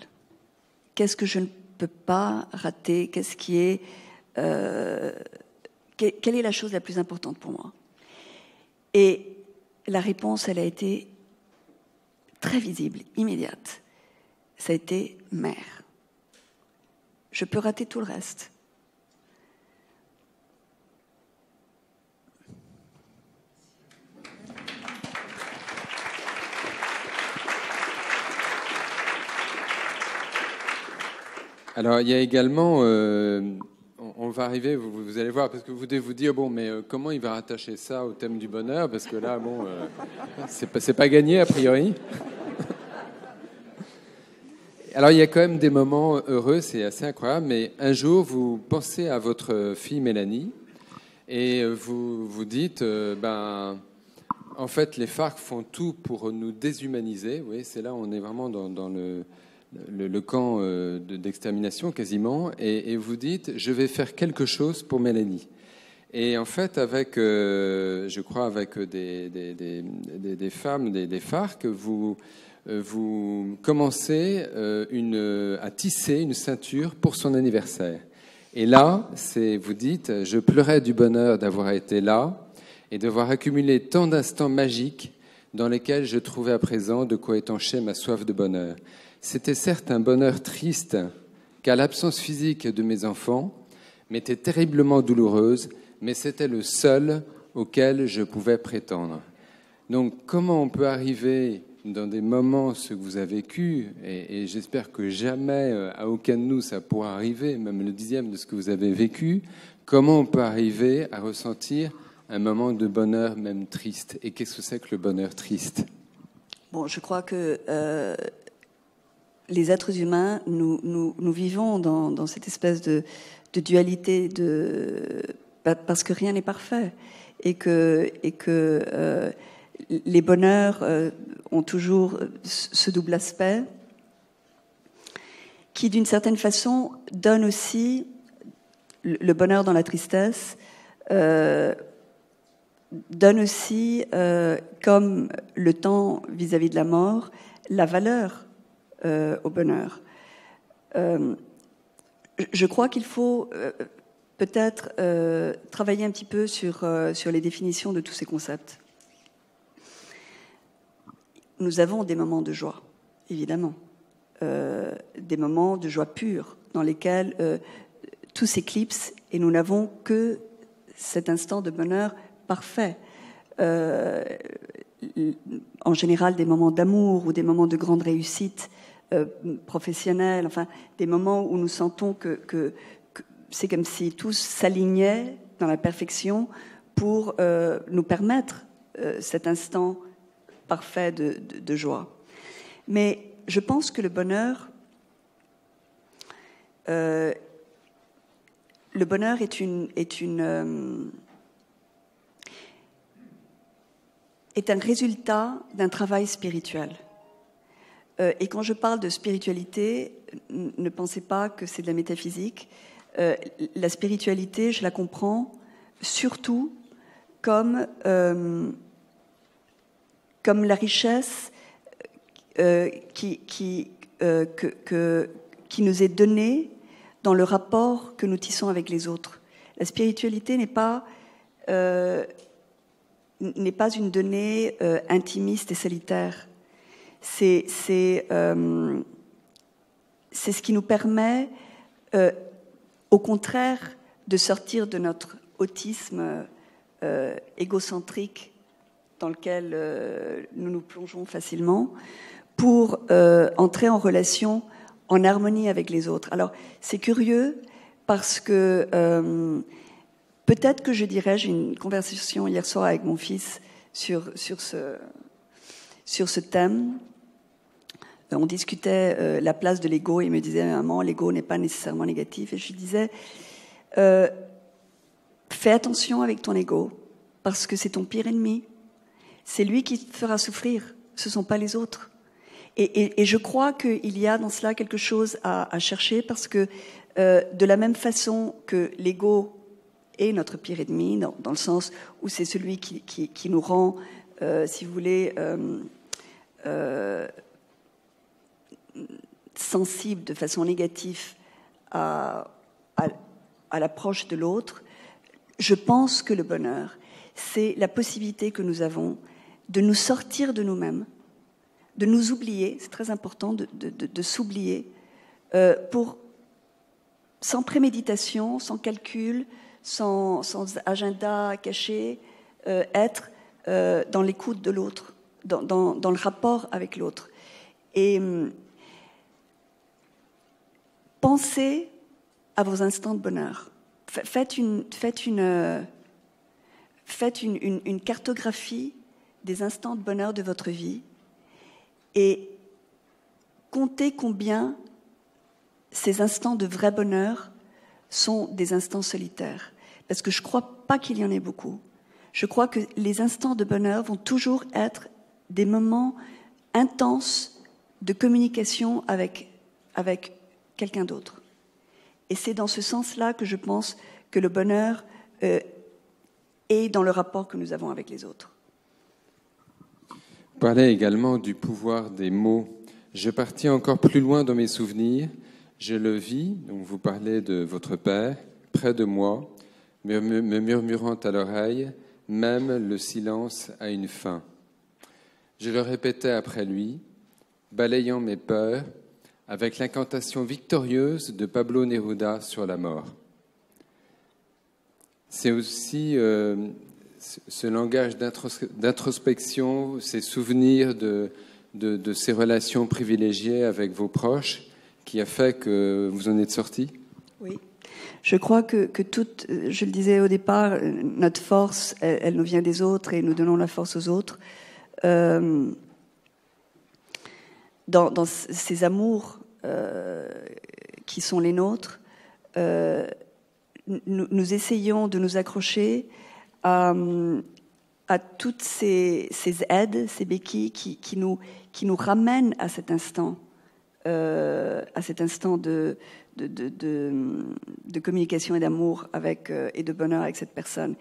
Qu'est-ce que je ne peux pas rater ? Qu'est-ce qui est quelle est la chose la plus importante pour moi ? Et la réponse, elle a été très visible, immédiate. Ça a été mère. Je peux rater tout le reste. Alors, il y a également, on va arriver, vous allez voir, parce que vous devez vous dire, bon, mais comment il va rattacher ça au thème du bonheur ? Parce que là, bon, c'est pas gagné, a priori. Alors, il y a quand même des moments heureux, c'est assez incroyable, mais un jour, vous pensez à votre fille Mélanie, et vous vous dites, en fait, les FARC font tout pour nous déshumaniser. Oui, c'est là, on est vraiment dans le camp d'extermination quasiment, et vous dites, je vais faire quelque chose pour Mélanie. Et en fait, avec, je crois, avec des femmes, des FARC, vous commencez à tisser une ceinture pour son anniversaire. Et là, vous dites, je pleurais du bonheur d'avoir été là et d'avoir accumulé tant d'instants magiques dans lesquels je trouvais à présent de quoi étancher ma soif de bonheur. C'était certes un bonheur triste, car l'absence physique de mes enfants m'était terriblement douloureuse, mais c'était le seul auquel je pouvais prétendre. Donc, comment on peut arriver dans des moments, ce que vous avez vécu, et j'espère que jamais, à aucun de nous, ça pourra arriver, même le 10e de ce que vous avez vécu, comment on peut arriver à ressentir un moment de bonheur, même triste ? Et qu'est-ce que c'est que le bonheur triste ? Bon, je crois que les êtres humains, nous vivons dans cette espèce de dualité, parce que rien n'est parfait, et que les bonheurs ont toujours ce double aspect, qui d'une certaine façon donne aussi le bonheur dans la tristesse, donne aussi, comme le temps vis-à-vis de la mort, la valeur au bonheur. Je crois qu'il faut peut-être travailler un petit peu sur les définitions de tous ces concepts. Nous avons des moments de joie, évidemment, des moments de joie pure dans lesquels tout s'éclipse et nous n'avons que cet instant de bonheur parfait. En général, des moments d'amour ou des moments de grande réussite professionnelle, enfin, des moments où nous sentons que c'est comme si tout s'alignait dans la perfection pour nous permettre cet instant parfait de joie. Mais je pense que le bonheur le bonheur est un résultat d'un travail spirituel. Et quand je parle de spiritualité, ne pensez pas que c'est de la métaphysique. La spiritualité, je la comprends surtout comme la richesse qui nous est donnée dans le rapport que nous tissons avec les autres. La spiritualité n'est pas une donnée intimiste et solitaire. C'est ce qui nous permet, au contraire, de sortir de notre autisme égocentrique dans lequel nous nous plongeons facilement, pour entrer en relation, en harmonie avec les autres. Alors, c'est curieux parce que peut-être que je dirais, j'ai eu une conversation hier soir avec mon fils sur ce thème. On discutait la place de l'ego, et il me disait, maman, l'ego n'est pas nécessairement négatif. Et je lui disais, fais attention avec ton ego, parce que c'est ton pire ennemi. C'est lui qui te fera souffrir, ce ne sont pas les autres. Et je crois qu'il y a dans cela quelque chose à chercher, parce que de la même façon que l'ego est notre pire ennemi, dans le sens où c'est celui qui nous rend, si vous voulez, sensible de façon négative à l'approche de l'autre, je pense que le bonheur, c'est la possibilité que nous avons de nous sortir de nous-mêmes, de nous oublier, c'est très important de s'oublier, sans préméditation, sans calcul, sans agenda caché, être dans l'écoute de l'autre, dans le rapport avec l'autre. Et pensez à vos instants de bonheur. Faites une cartographie des instants de bonheur de votre vie et comptez combien ces instants de vrai bonheur sont des instants solitaires. Parce que je ne crois pas qu'il y en ait beaucoup. Je crois que les instants de bonheur vont toujours être des moments intenses de communication avec quelqu'un d'autre. Et c'est dans ce sens-là que je pense que le bonheur est dans le rapport que nous avons avec les autres. Vous parlez également du pouvoir des mots. Je partis encore plus loin dans mes souvenirs. Je le vis, donc vous parlez de votre père, près de moi, me murmurant à l'oreille, même le silence a une fin. Je le répétais après lui, balayant mes peurs, avec l'incantation victorieuse de Pablo Neruda sur la mort. C'est aussi ce langage d'introspection, ces souvenirs de ces relations privilégiées avec vos proches qui a fait que vous en êtes sortis ? Oui. Je crois que toute, je le disais au départ, notre force, elle nous vient des autres et nous donnons la force aux autres. Dans ces amours qui sont les nôtres, nous essayons de nous accrocher à toutes ces aides, ces béquilles qui nous ramènent à cet instant de communication et d'amour et de bonheur avec cette personne.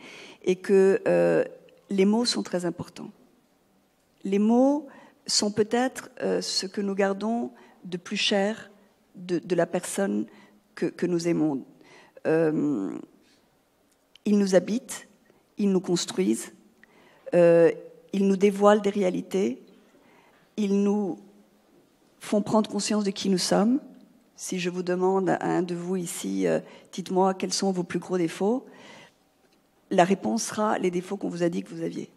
Et que les mots sont très importants. Les mots sont peut-être ce que nous gardons de plus cher de la personne que nous aimons. Ils nous habitent, ils nous construisent, ils nous dévoilent des réalités, ils nous font prendre conscience de qui nous sommes. Si je vous demande à un de vous ici, dites-moi quels sont vos plus gros défauts, la réponse sera les défauts qu'on vous a dit que vous aviez.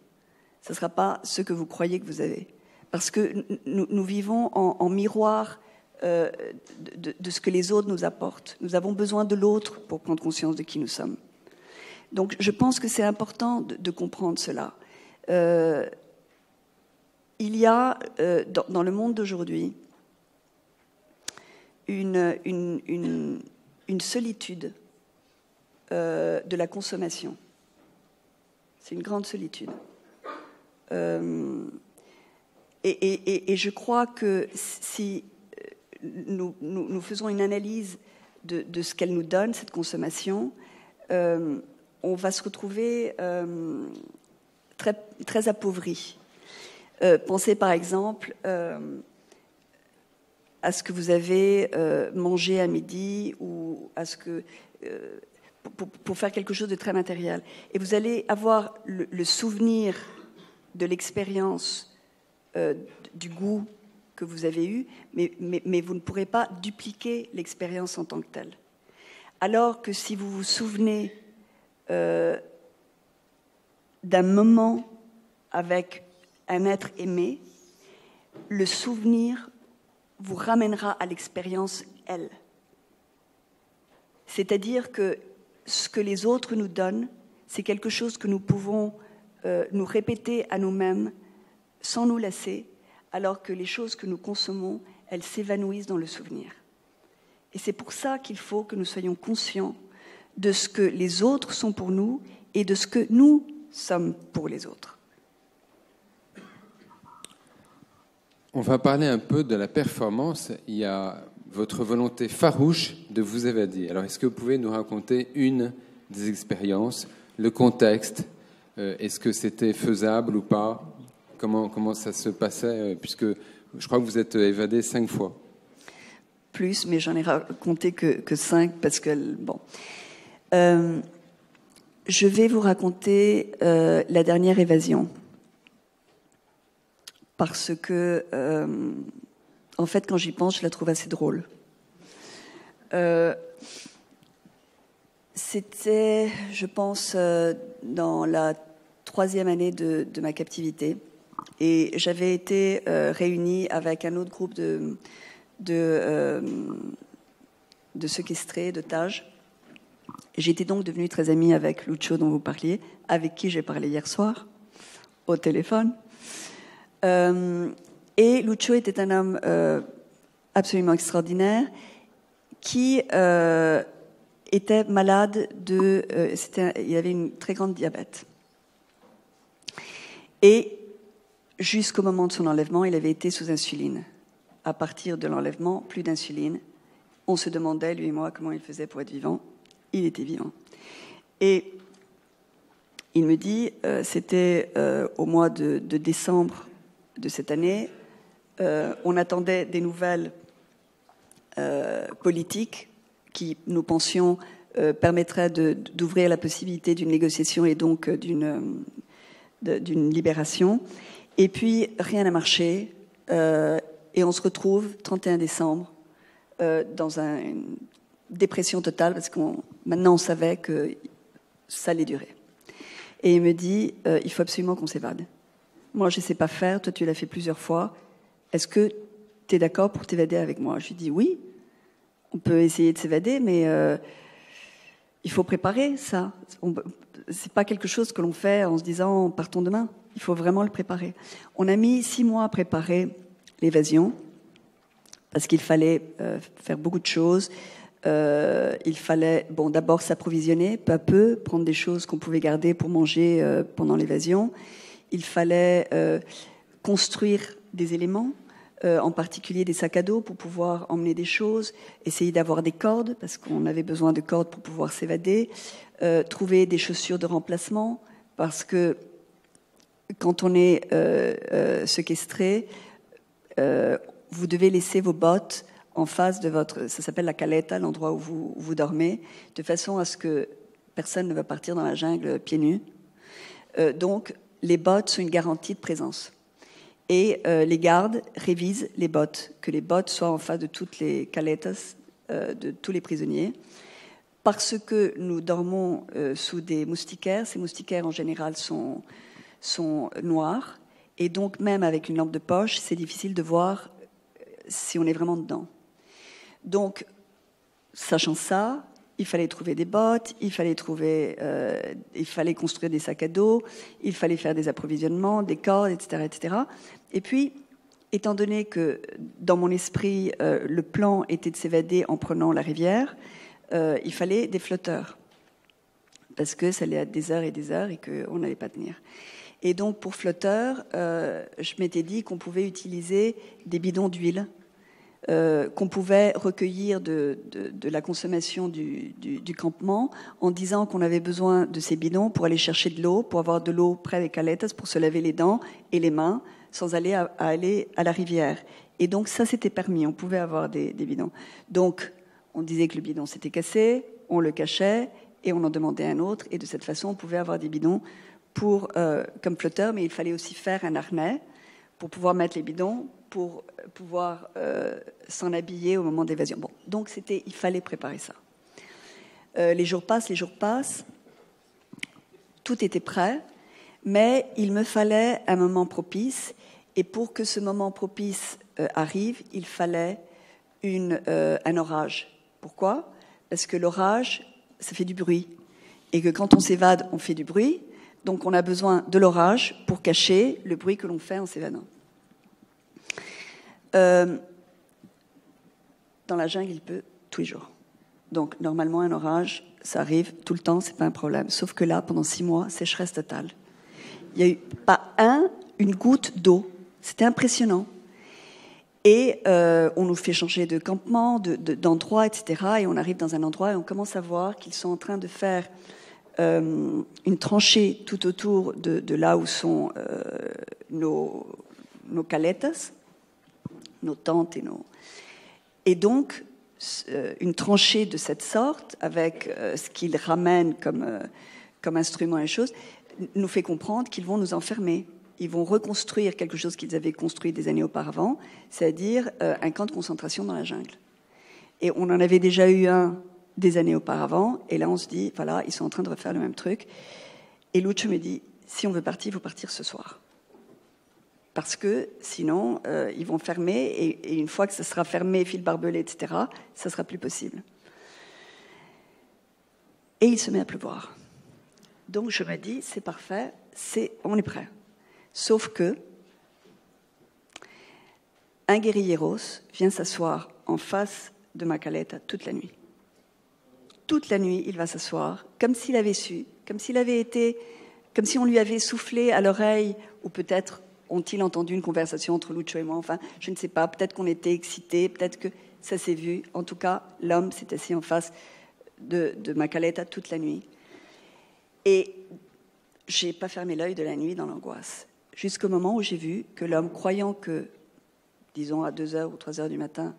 Ce ne sera pas ceux que vous croyez que vous avez. Parce que nous vivons en miroir de ce que les autres nous apportent. Nous avons besoin de l'autre pour prendre conscience de qui nous sommes. Donc je pense que c'est important de comprendre cela. Il y a dans le monde d'aujourd'hui une une solitude de la consommation. C'est une grande solitude. Et je crois que si nous faisons une analyse de ce qu'elle nous donne, cette consommation, on va se retrouver très, très appauvri. Pensez par exemple à ce que vous avez mangé à midi ou à ce que pour faire quelque chose de très matériel. Et vous allez avoir le souvenir de l'expérience du goût que vous avez eu, mais vous ne pourrez pas dupliquer l'expérience en tant que telle. Alors que si vous vous souvenez d'un moment avec un être aimé, le souvenir vous ramènera à l'expérience, elle. C'est-à-dire que ce que les autres nous donnent, c'est quelque chose que nous pouvons nous répéter à nous-mêmes sans nous lasser, alors que les choses que nous consommons, elles s'évanouissent dans le souvenir. Et c'est pour ça qu'il faut que nous soyons conscients de ce que les autres sont pour nous et de ce que nous sommes pour les autres. On va parler un peu de la performance. Il y a votre volonté farouche de vous évader. Alors, est-ce que vous pouvez nous raconter une des expériences, le contexte, est-ce que c'était faisable ou pas? Comment ça se passait, puisque je crois que vous êtes évadé 5 fois. Plus, mais j'en ai raconté que 5 parce que, bon. Je vais vous raconter la dernière évasion. Parce que, en fait, quand j'y pense, je la trouve assez drôle. C'était, je pense, dans la 3e année de ma captivité. Et j'avais été réunie avec un autre groupe de séquestrés, d'otages. J'étais donc devenue très amie avec Lucio dont vous parliez, avec qui j'ai parlé hier soir, au téléphone. Et Lucio était un homme absolument extraordinaire qui était malade il avait une très grande diabète. Et jusqu'au moment de son enlèvement, il avait été sous insuline. À partir de l'enlèvement, plus d'insuline. On se demandait, lui et moi, comment il faisait pour être vivant. Il était vivant. Et il me dit, c'était au mois de décembre de cette année, on attendait des nouvelles politiques qui, nous pensions, permettraient d'ouvrir la possibilité d'une négociation et donc d'une libération. Et puis, rien n'a marché. Et on se retrouve, 31 décembre, dans une dépression totale, parce maintenant on savait que ça allait durer. Et il me dit, il faut absolument qu'on s'évade. Moi, je ne sais pas faire, toi tu l'as fait plusieurs fois. Est-ce que tu es d'accord pour t'évader avec moi? Je lui dis oui, on peut essayer de s'évader, mais il faut préparer ça. C'est pas quelque chose que l'on fait en se disant partons demain. Il faut vraiment le préparer. On a mis 6 mois à préparer l'évasion, parce qu'il fallait faire beaucoup de choses. Il fallait d'abord s'approvisionner peu à peu, prendre des choses qu'on pouvait garder pour manger pendant l'évasion. Il fallait construire des éléments, en particulier des sacs à dos pour pouvoir emmener des choses, essayer d'avoir des cordes, parce qu'on avait besoin de cordes pour pouvoir s'évader, trouver des chaussures de remplacement, parce que quand on est séquestré, vous devez laisser vos bottes en face de ça s'appelle la caleta, l'endroit où vous dormez, de façon à ce que personne ne va partir dans la jungle pieds nus. Donc, les bottes sont une garantie de présence. Et les gardes révisent les bottes, que les bottes soient en face de toutes les caletas de tous les prisonniers. Parce que nous dormons sous des moustiquaires, ces moustiquaires en général sont noirs, et donc même avec une lampe de poche, c'est difficile de voir si on est vraiment dedans. Donc, sachant ça, il fallait trouver des bottes, il fallait construire des sacs à dos, il fallait faire des approvisionnements, des cordes, etc., etc. Et puis, étant donné que dans mon esprit, le plan était de s'évader en prenant la rivière, il fallait des flotteurs. Parce que ça allait être des heures et qu'on n'allait pas tenir. Et donc, pour flotteurs, je m'étais dit qu'on pouvait utiliser des bidons d'huile, qu'on pouvait recueillir de la consommation du campement, en disant qu'on avait besoin de ces bidons pour aller chercher de l'eau, pour avoir de l'eau près des caletas, pour se laver les dents et les mains, sans aller à la rivière. Et donc, ça, c'était permis, on pouvait avoir des bidons. Donc, on disait que le bidon s'était cassé, on le cachait, et on en demandait un autre, et de cette façon, on pouvait avoir des bidons comme flotteurs, mais il fallait aussi faire un harnais pour pouvoir mettre les bidons, pour pouvoir s'en habiller au moment d'évasion. Bon, donc il fallait préparer ça. Les jours passent, tout était prêt, mais il me fallait un moment propice, et pour que ce moment propice arrive, il fallait un orage. Pourquoi ? Parce que l'orage, ça fait du bruit, et que quand on s'évade, on fait du bruit, donc on a besoin de l'orage pour cacher le bruit que l'on fait en s'évadant. Dans la jungle, il pleut tous les jours. Donc normalement, un orage, ça arrive tout le temps, c'est pas un problème. Sauf que là, pendant 6 mois, sécheresse totale. Il n'y a eu pas une goutte d'eau. C'était impressionnant. Et on nous fait changer de campement, d'endroit, etc. Et on arrive dans un endroit et on commence à voir qu'ils sont en train de faire une tranchée tout autour de là où sont nos caletas, nos tentes et donc une tranchée de cette sorte, avec ce qu'ils ramènent comme instrument et choses, nous fait comprendre qu'ils vont nous enfermer. Ils vont reconstruire quelque chose qu'ils avaient construit des années auparavant, c'est-à-dire un camp de concentration dans la jungle. Et on en avait déjà eu un des années auparavant, et là on se dit, voilà, ils sont en train de refaire le même truc. Et Lucho me dit, si on veut partir, il faut partir ce soir. Parce que sinon, ils vont fermer, et une fois que ça sera fermé, fil barbelé, etc., ça sera plus possible. Et il se met à pleuvoir. Donc je me dis, c'est parfait, on est prêt. Sauf que un guérilleros vient s'asseoir en face de ma caleta toute la nuit. Toute la nuit, il va s'asseoir, comme s'il avait su, comme si on lui avait soufflé à l'oreille, ou peut-être ont-ils entendu une conversation entre Lucho et moi, enfin, je ne sais pas, peut-être qu'on était excités, peut-être que ça s'est vu. En tout cas, l'homme s'est assis en face de ma caleta toute la nuit. Et je n'ai pas fermé l'œil de la nuit dans l'angoisse. Jusqu'au moment où j'ai vu que l'homme, croyant que, disons à 2h ou 3h du matin,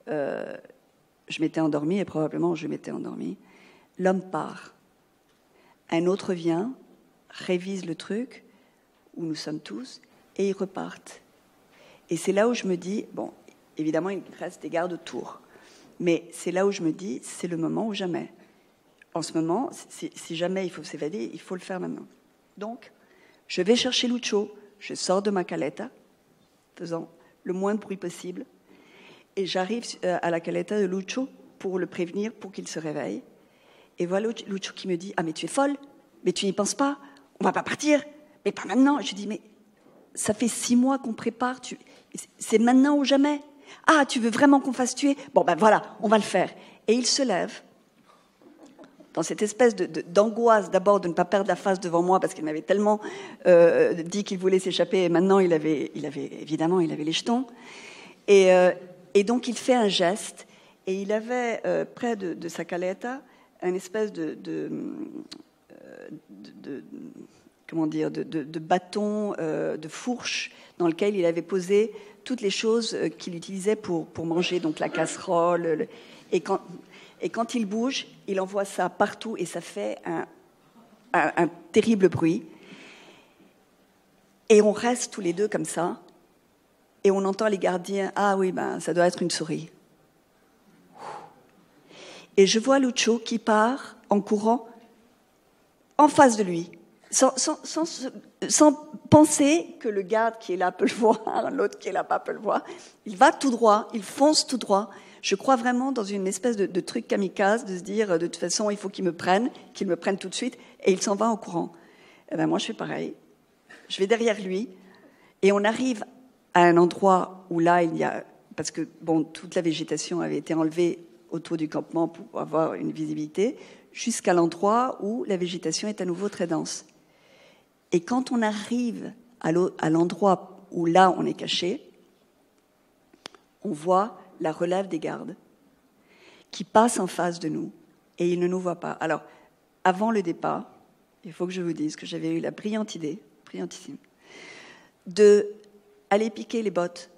je m'étais endormie, et probablement je m'étais endormie, l'homme part. Un autre vient, révise le truc, où nous sommes tous, et ils repartent. Et c'est là où je me dis, bon, évidemment, il reste des gardes autour, mais c'est là où je me dis, c'est le moment ou jamais. En ce moment, si jamais il faut s'évader, il faut le faire maintenant. Donc, je vais chercher Lucho, je sors de ma caleta, faisant le moins de bruit possible, et j'arrive à la caleta de Lucho pour le prévenir, pour qu'il se réveille. Et voilà Lucho qui me dit, ah mais tu es folle, mais tu n'y penses pas, on va pas partir, mais pas maintenant. Je dis, mais ça fait 6 mois qu'on prépare, c'est maintenant ou jamais. Ah, tu veux vraiment qu'on fasse tuer? Bon ben voilà, on va le faire. Et il se lève, dans cette espèce d'angoisse, d'abord de ne pas perdre la face devant moi, parce qu'il m'avait tellement dit qu'il voulait s'échapper, et maintenant il avait évidemment les jetons. Et donc il fait un geste, et il avait près de sa caleta un espèce de bâton, de fourche, dans lequel il avait posé toutes les choses qu'il utilisait pour manger, donc la casserole, et quand il bouge, il envoie ça partout, et ça fait un terrible bruit. Et on reste tous les deux comme ça, et on entend les gardiens, ah oui, ben ça doit être une souris. Et je vois Lucho qui part en courant en face de lui, sans penser que le garde qui est là peut le voir, l'autre qui est là-bas peut le voir. Il va tout droit, il fonce tout droit. Je crois vraiment dans une espèce de truc kamikaze, de se dire, de toute façon, il faut qu'il me prenne tout de suite, et il s'en va en courant. Et ben moi, je fais pareil. Je vais derrière lui, et on arrive à un endroit où là, il y a... Parce que, bon, toute la végétation avait été enlevée autour du campement pour avoir une visibilité, jusqu'à l'endroit où la végétation est à nouveau très dense. Et quand on arrive à l'endroit où là on est caché, on voit la relève des gardes qui passent en face de nous et ils ne nous voient pas. Alors, avant le départ, il faut que je vous dise que j'avais eu la brillante idée, brillantissime, d'aller piquer les bottes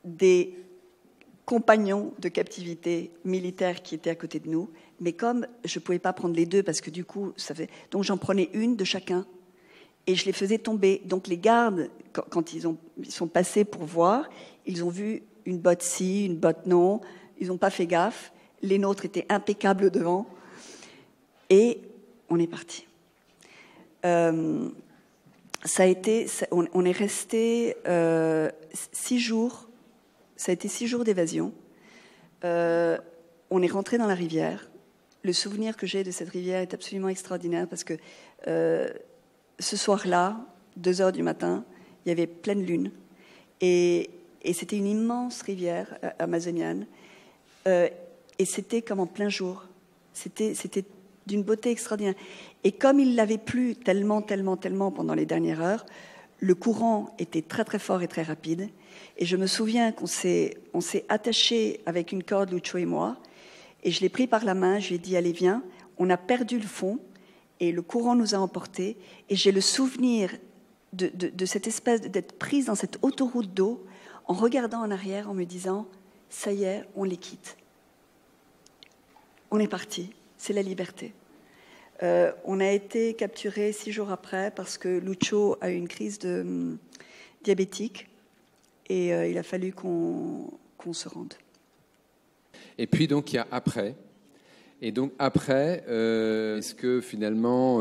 des compagnons de captivité militaires qui étaient à côté de nous, mais comme je ne pouvais pas prendre les deux parce que du coup, donc j'en prenais une de chacun et je les faisais tomber. Donc les gardes, quand ils sont passés pour voir, ils ont vu une botte ci, une botte non, ils n'ont pas fait gaffe, les nôtres étaient impeccables devant et on est parti. On est resté 6 jours. Ça a été 6 jours d'évasion. On est rentré dans la rivière. Le souvenir que j'ai de cette rivière est absolument extraordinaire parce que ce soir-là, 2 heures du matin, il y avait pleine lune. Et c'était une immense rivière amazonienne. Et c'était comme en plein jour. C'était d'une beauté extraordinaire. Et comme il l'avait plu tellement pendant les dernières heures, le courant était très très fort et très rapide. Et je me souviens qu'on s'est attaché avec une corde, Lucho et moi, et je l'ai pris par la main, je lui ai dit « Allez, viens ». On a perdu le fond, et le courant nous a emportés. Et j'ai le souvenir de cette espèce d'être prise dans cette autoroute d'eau, en regardant en arrière, en me disant « Ça y est, on les quitte. On est parti, c'est la liberté ». On a été capturés 6 jours après parce que Lucho a eu une crise diabétique et il a fallu qu'on se rende. Et puis donc il y a après. Et donc après, est-ce que finalement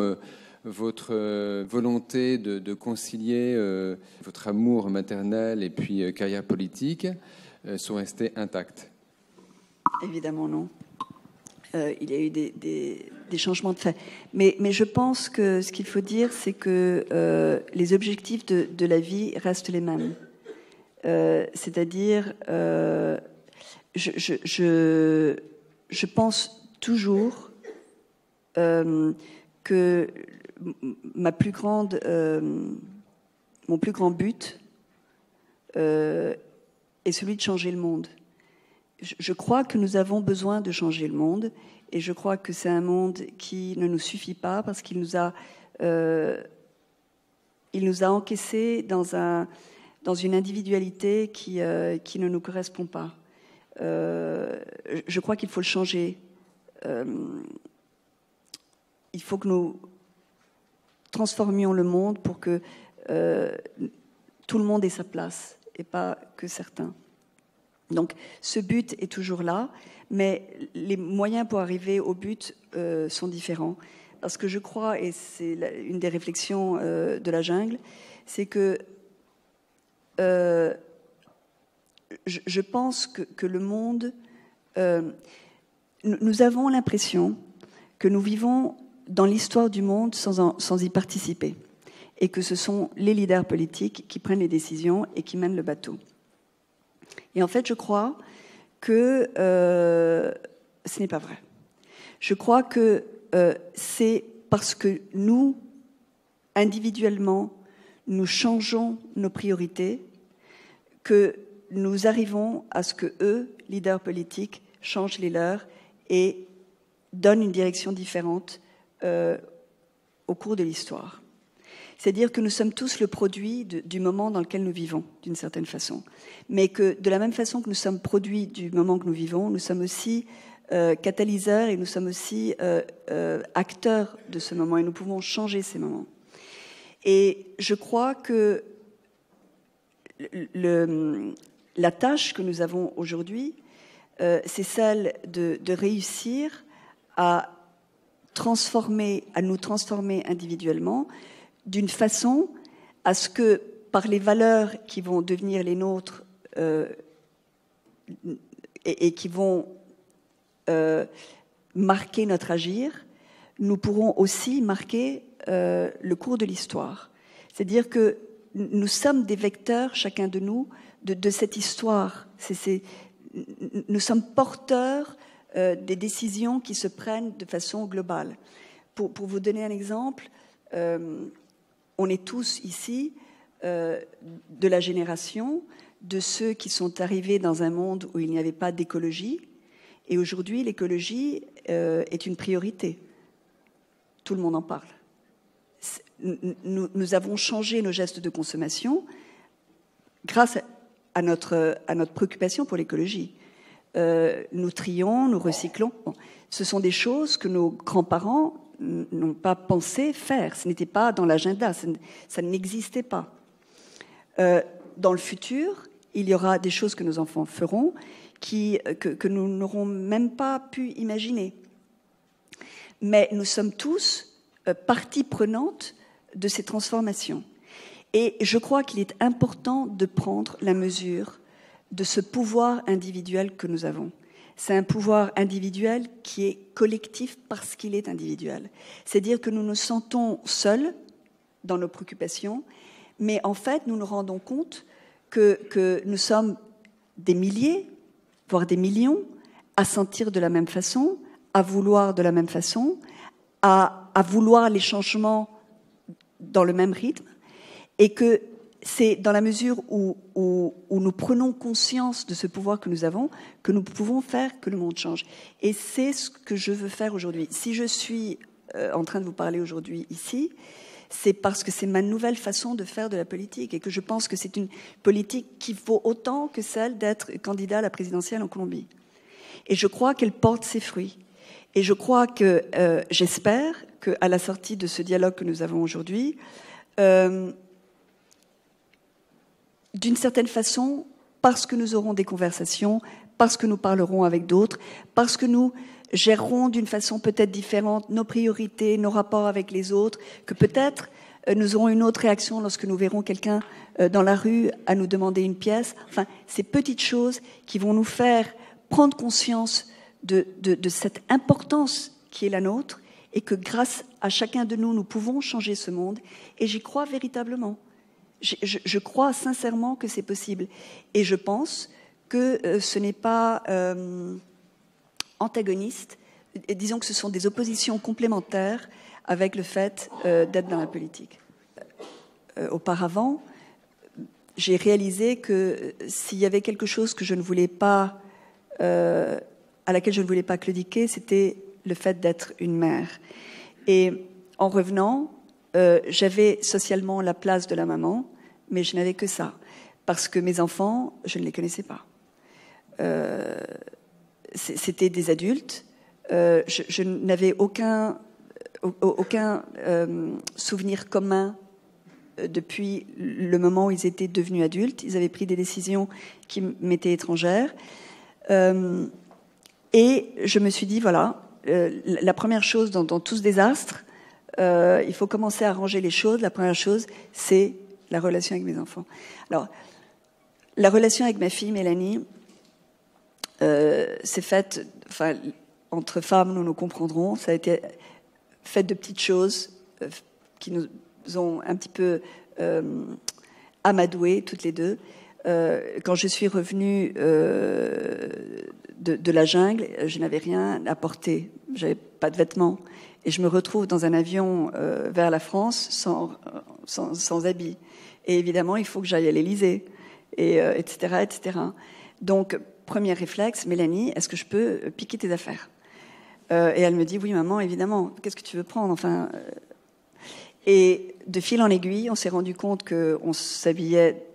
votre volonté de concilier votre amour maternel et puis carrière politique sont restées intactes? Évidemment non. Il y a eu des changements de fait. Mais je pense que ce qu'il faut dire, c'est que les objectifs de la vie restent les mêmes. C'est-à-dire, je pense toujours que mon plus grand but est celui de changer le monde. Je crois que nous avons besoin de changer le monde et je crois que c'est un monde qui ne nous suffit pas parce qu'il nous a encaissés dans une individualité qui ne nous correspond pas. Je crois qu'il faut le changer. Il faut que nous transformions le monde pour que tout le monde ait sa place et pas que certains. Donc ce but est toujours là, mais les moyens pour arriver au but sont différents. Parce que je crois, et c'est une des réflexions de la jungle, c'est que je pense que le monde... nous avons l'impression que nous vivons dans l'histoire du monde sans y participer. Et que ce sont les leaders politiques qui prennent les décisions et qui mènent le bateau. Et en fait, je crois que ce n'est pas vrai. Je crois que c'est parce que nous, individuellement, nous changeons nos priorités que nous arrivons à ce que eux, leaders politiques, changent les leurs et donnent une direction différente au cours de l'histoire. C'est-à-dire que nous sommes tous le produit du moment dans lequel nous vivons, d'une certaine façon. Mais que de la même façon que nous sommes produits du moment que nous vivons, nous sommes aussi catalyseurs et nous sommes aussi acteurs de ce moment et nous pouvons changer ces moments. Et je crois que la tâche que nous avons aujourd'hui, c'est celle de réussir à nous transformer individuellement d'une façon à ce que, par les valeurs qui vont devenir les nôtres et qui vont marquer notre agir, nous pourrons aussi marquer le cours de l'histoire. C'est-à-dire que nous sommes des vecteurs, chacun de nous, de cette histoire. Nous sommes porteurs des décisions qui se prennent de façon globale. Pour vous donner un exemple, on est tous ici de la génération de ceux qui sont arrivés dans un monde où il n'y avait pas d'écologie. Et aujourd'hui, l'écologie est une priorité. Tout le monde en parle. Nous avons changé nos gestes de consommation grâce à notre préoccupation pour l'écologie. Nous trions, nous recyclons. Bon, ce sont des choses que nos grands-parents n'ont pas pensé faire. Ce n'était pas dans l'agenda, ça n'existait pas. Dans le futur, il y aura des choses que nos enfants feront que nous n'aurons même pas pu imaginer. Mais nous sommes tous partie prenante de ces transformations. Et je crois qu'il est important de prendre la mesure de ce pouvoir individuel que nous avons. C'est un pouvoir individuel qui est collectif parce qu'il est individuel. C'est-à-dire que nous nous sentons seuls dans nos préoccupations, mais en fait, nous nous rendons compte que nous sommes des milliers, voire des millions, à sentir de la même façon, à vouloir de la même façon, à vouloir les changements dans le même rythme, et que c'est dans la mesure où nous prenons conscience de ce pouvoir que nous avons que nous pouvons faire que le monde change. Et c'est ce que je veux faire aujourd'hui. Si je suis en train de vous parler aujourd'hui ici, c'est parce que c'est ma nouvelle façon de faire de la politique et que je pense que c'est une politique qui vaut autant que celle d'être candidat à la présidentielle en Colombie. Et je crois qu'elle porte ses fruits. Et je crois que, j'espère qu'à la sortie de ce dialogue que nous avons aujourd'hui, d'une certaine façon, parce que nous aurons des conversations, parce que nous parlerons avec d'autres, parce que nous gérerons d'une façon peut-être différente nos priorités, nos rapports avec les autres, que peut-être nous aurons une autre réaction lorsque nous verrons quelqu'un dans la rue à nous demander une pièce. Enfin, ces petites choses qui vont nous faire prendre conscience de cette importance qui est la nôtre et que grâce à chacun de nous, nous pouvons changer ce monde. Et j'y crois véritablement. Je crois sincèrement que c'est possible. Et je pense que ce n'est pas antagoniste. Et disons que ce sont des oppositions complémentaires avec le fait d'être dans la politique. Auparavant, j'ai réalisé que s'il y avait quelque chose que je ne voulais pas, à laquelle je ne voulais pas claudiquer, c'était le fait d'être une mère. Et en revenant, j'avais socialement la place de la maman, mais je n'avais que ça, parce que mes enfants, je ne les connaissais pas. C'était des adultes. Je n'avais aucun souvenir commun depuis le moment où ils étaient devenus adultes. Ils avaient pris des décisions qui m'étaient étrangères. Et je me suis dit, voilà, la première chose dans tout ce désastre, il faut commencer à arranger les choses. La première chose, c'est la relation avec mes enfants. Alors, la relation avec ma fille, Mélanie, c'est faite, enfin, entre femmes, nous nous comprendrons, ça a été fait de petites choses qui nous ont un petit peu amadouées, toutes les deux. Quand je suis revenue de la jungle, je n'avais rien à porter, j'avais pas de vêtements. Et je me retrouve dans un avion vers la France sans habits. Et évidemment, il faut que j'aille à l'Élysée, etc., etc. Donc, premier réflexe, Mélanie, est-ce que je peux piquer tes affaires ? Et elle me dit, oui, maman, évidemment, qu'est-ce que tu veux prendre ? Enfin, et de fil en aiguille, on s'est rendu compte qu'on s'habillait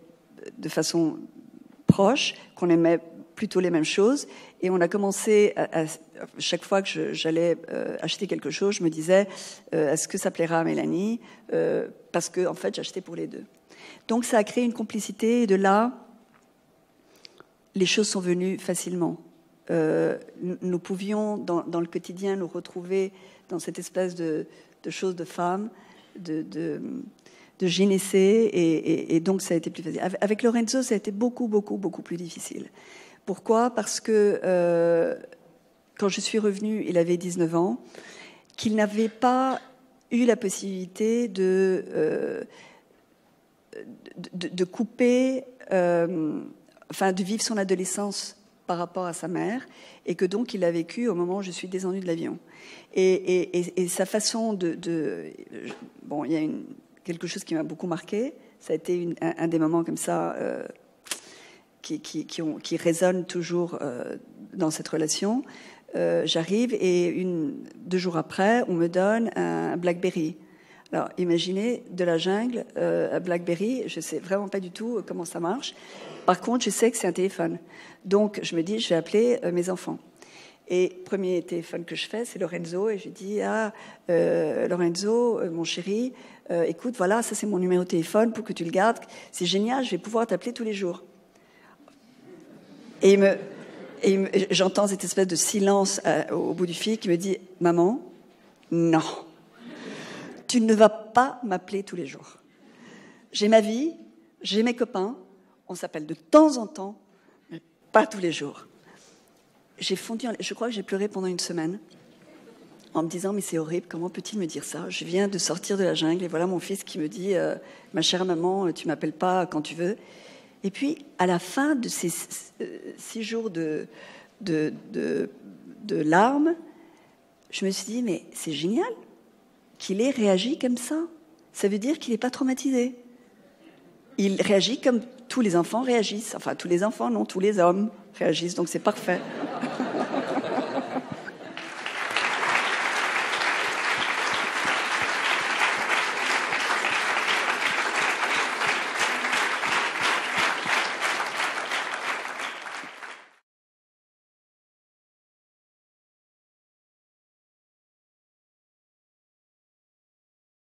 de façon proche, qu'on aimait plutôt les mêmes choses. Et on a commencé, chaque fois que j'allais acheter quelque chose, je me disais, est-ce que ça plaira à Mélanie ? Parce que, en fait, j'achetais pour les deux. Donc, ça a créé une complicité. Et de là, les choses sont venues facilement. Nous pouvions, dans le quotidien, nous retrouver dans cette espèce de chose de femme, de gynécée, et donc ça a été plus facile. Avec Lorenzo, ça a été beaucoup plus difficile. Pourquoi ? Parce que quand je suis revenue, il avait 19 ans, qu'il n'avait pas eu la possibilité de couper, enfin de vivre son adolescence par rapport à sa mère, et que donc il l'a vécu au moment où je suis descendue de l'avion. Et sa façon bon, il y a quelque chose qui m'a beaucoup marqué. Ça a été un des moments comme ça qui résonnent toujours dans cette relation. J'arrive et 2 jours après, on me donne un BlackBerry. Alors, imaginez, de la jungle à BlackBerry, je ne sais vraiment pas du tout comment ça marche. Par contre, je sais que c'est un téléphone. Donc, je me dis, je vais appeler mes enfants. Et premier téléphone que je fais, c'est Lorenzo. Et je dis, Lorenzo, mon chéri, écoute, voilà, ça c'est mon numéro de téléphone pour que tu le gardes. C'est génial, je vais pouvoir t'appeler tous les jours. Et j'entends cette espèce de silence au bout du fil qui me dit, maman, non, tu ne vas pas m'appeler tous les jours. J'ai ma vie, j'ai mes copains, on s'appelle de temps en temps, mais pas tous les jours. J'ai fondu, je crois que j'ai pleuré pendant 1 semaine en me disant, mais c'est horrible, comment peut-il me dire ça? Je viens de sortir de la jungle et voilà mon fils qui me dit, ma chère maman, tu m'appelles pas quand tu veux. Et puis, à la fin de ces 6 jours de larmes, je me suis dit, mais c'est génial qu'il ait réagi comme ça. Ça veut dire qu'il n'est pas traumatisé. Il réagit comme tous les enfants réagissent. Enfin, tous les enfants, non, tous les hommes réagissent, donc c'est parfait.